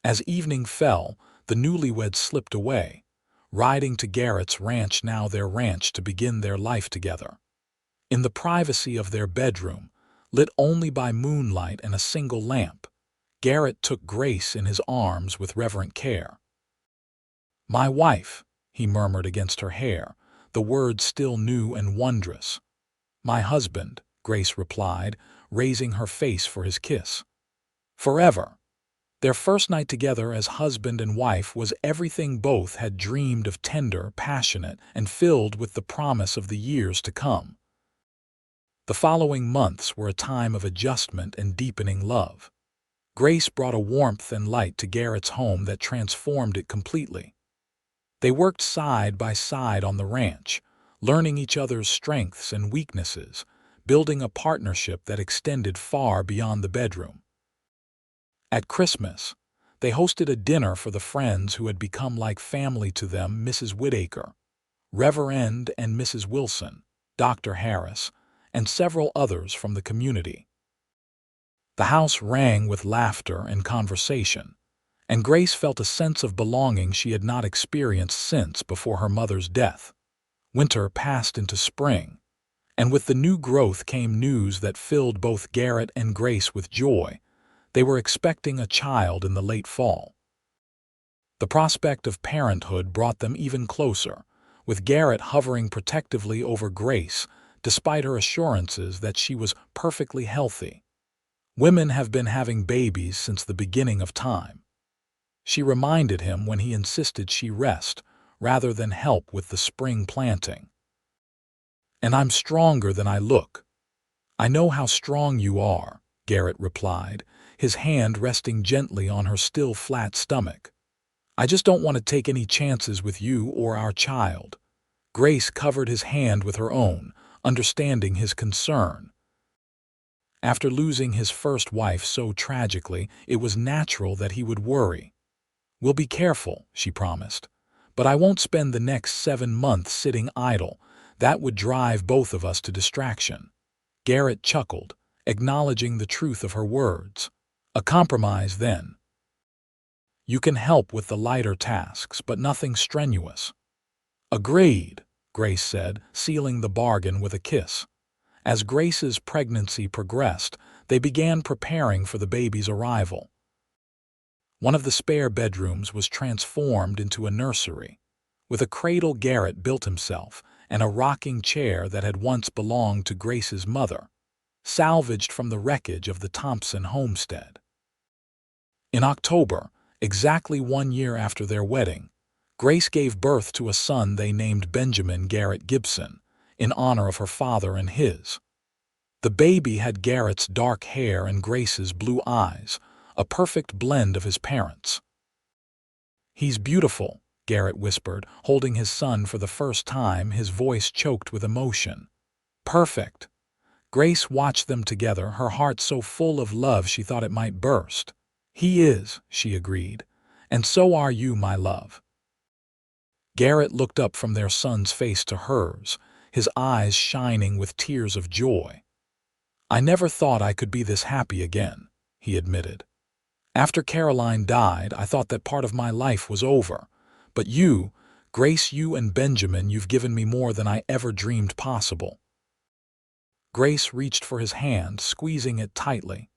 As evening fell, the newlyweds slipped away, riding to Garrett's ranch, now their ranch, to begin their life together. In the privacy of their bedroom, lit only by moonlight and a single lamp, Garrett took Grace in his arms with reverent care. "My wife," he murmured against her hair, the words still new and wondrous. "My husband," Grace replied, raising her face for his kiss. "Forever." Their first night together as husband and wife was everything both had dreamed of, tender, passionate, and filled with the promise of the years to come. The following months were a time of adjustment and deepening love. Grace brought a warmth and light to Garrett's home that transformed it completely. They worked side by side on the ranch, learning each other's strengths and weaknesses, building a partnership that extended far beyond the bedroom. At Christmas, they hosted a dinner for the friends who had become like family to them: Mrs. Whittaker, Reverend and Mrs. Wilson, Dr. Harris, and several others from the community. The house rang with laughter and conversation, and Grace felt a sense of belonging she had not experienced since before her mother's death. Winter passed into spring, and with the new growth came news that filled both Garrett and Grace with joy. They were expecting a child in the late fall. The prospect of parenthood brought them even closer, with Garrett hovering protectively over Grace, despite her assurances that she was perfectly healthy. "Women have been having babies since the beginning of time," she reminded him when he insisted she rest, rather than help with the spring planting. "And I'm stronger than I look." "I know how strong you are," Garrett replied, his hand resting gently on her still flat stomach. "I just don't want to take any chances with you or our child." Grace covered his hand with her own, understanding his concern. After losing his first wife so tragically, it was natural that he would worry. "We'll be careful," she promised. "But I won't spend the next 7 months sitting idle. That would drive both of us to distraction." Garrett chuckled, acknowledging the truth of her words. "A compromise, then. You can help with the lighter tasks, but nothing strenuous." "Agreed," Grace said, sealing the bargain with a kiss. As Grace's pregnancy progressed, they began preparing for the baby's arrival. One of the spare bedrooms was transformed into a nursery, with a cradle Garrett built himself and a rocking chair that had once belonged to Grace's mother, salvaged from the wreckage of the Thompson homestead. In October, exactly 1 year after their wedding, Grace gave birth to a son they named Benjamin Garrett Gibson, in honor of her father and his. The baby had Garrett's dark hair and Grace's blue eyes, a perfect blend of his parents. "He's beautiful," Garrett whispered, holding his son for the first time, his voice choked with emotion. "Perfect." Grace watched them together, her heart so full of love she thought it might burst. "He is," she agreed. "And so are you, my love." Garrett looked up from their son's face to hers, his eyes shining with tears of joy. "I never thought I could be this happy again," he admitted. "After Caroline died, I thought that part of my life was over. But you, Grace, you and Benjamin, you've given me more than I ever dreamed possible." Grace reached for his hand, squeezing it tightly.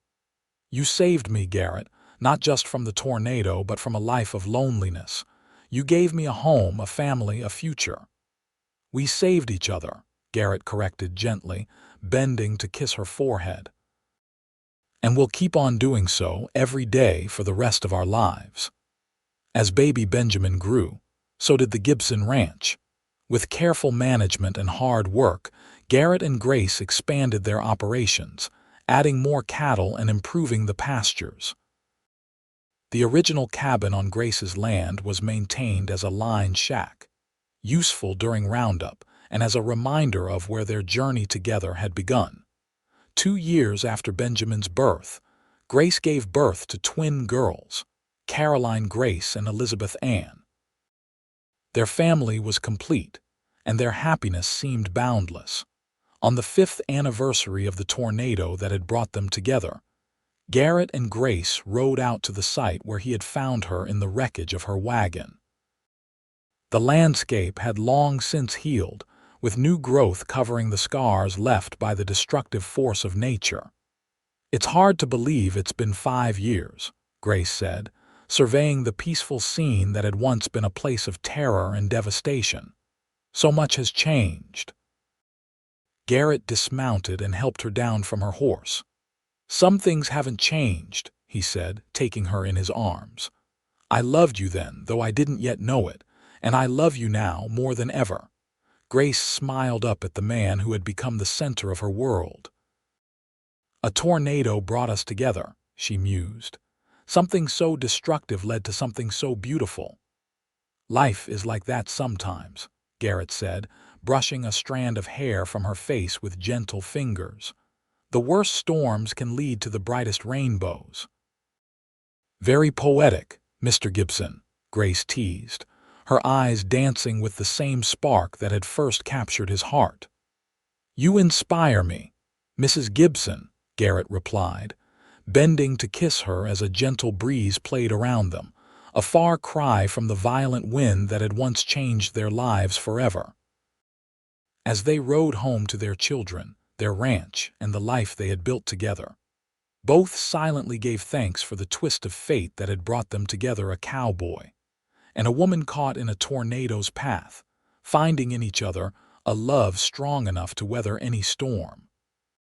"You saved me, Garrett, not just from the tornado, but from a life of loneliness. You gave me a home, a family, a future." "We saved each other," Garrett corrected gently, bending to kiss her forehead. "And we'll keep on doing so every day for the rest of our lives." As baby Benjamin grew, so did the Gibson ranch. With careful management and hard work, Garrett and Grace expanded their operations, adding more cattle and improving the pastures. The original cabin on Grace's land was maintained as a line shack, useful during roundup and as a reminder of where their journey together had begun. 2 years after Benjamin's birth, Grace gave birth to twin girls, Caroline Grace and Elizabeth Ann. Their family was complete, and their happiness seemed boundless. On the 5th anniversary of the tornado that had brought them together, Garrett and Grace rode out to the site where he had found her in the wreckage of her wagon. The landscape had long since healed, with new growth covering the scars left by the destructive force of nature. "It's hard to believe it's been 5 years," Grace said, surveying the peaceful scene that had once been a place of terror and devastation. "So much has changed." Garrett dismounted and helped her down from her horse. "Some things haven't changed," he said, taking her in his arms. "I loved you then, though I didn't yet know it, and I love you now more than ever." Grace smiled up at the man who had become the center of her world. "A tornado brought us together," she mused. "Something so destructive led to something so beautiful." "Life is like that sometimes," Garrett said, brushing a strand of hair from her face with gentle fingers. "The worst storms can lead to the brightest rainbows." "Very poetic, Mr. Gibson," Grace teased, her eyes dancing with the same spark that had first captured his heart. "You inspire me, Mrs. Gibson," Garrett replied, bending to kiss her as a gentle breeze played around them, a far cry from the violent wind that had once changed their lives forever. As they rode home to their children, their ranch, and the life they had built together, both silently gave thanks for the twist of fate that had brought them together, a cowboy and a woman caught in a tornado's path, finding in each other a love strong enough to weather any storm.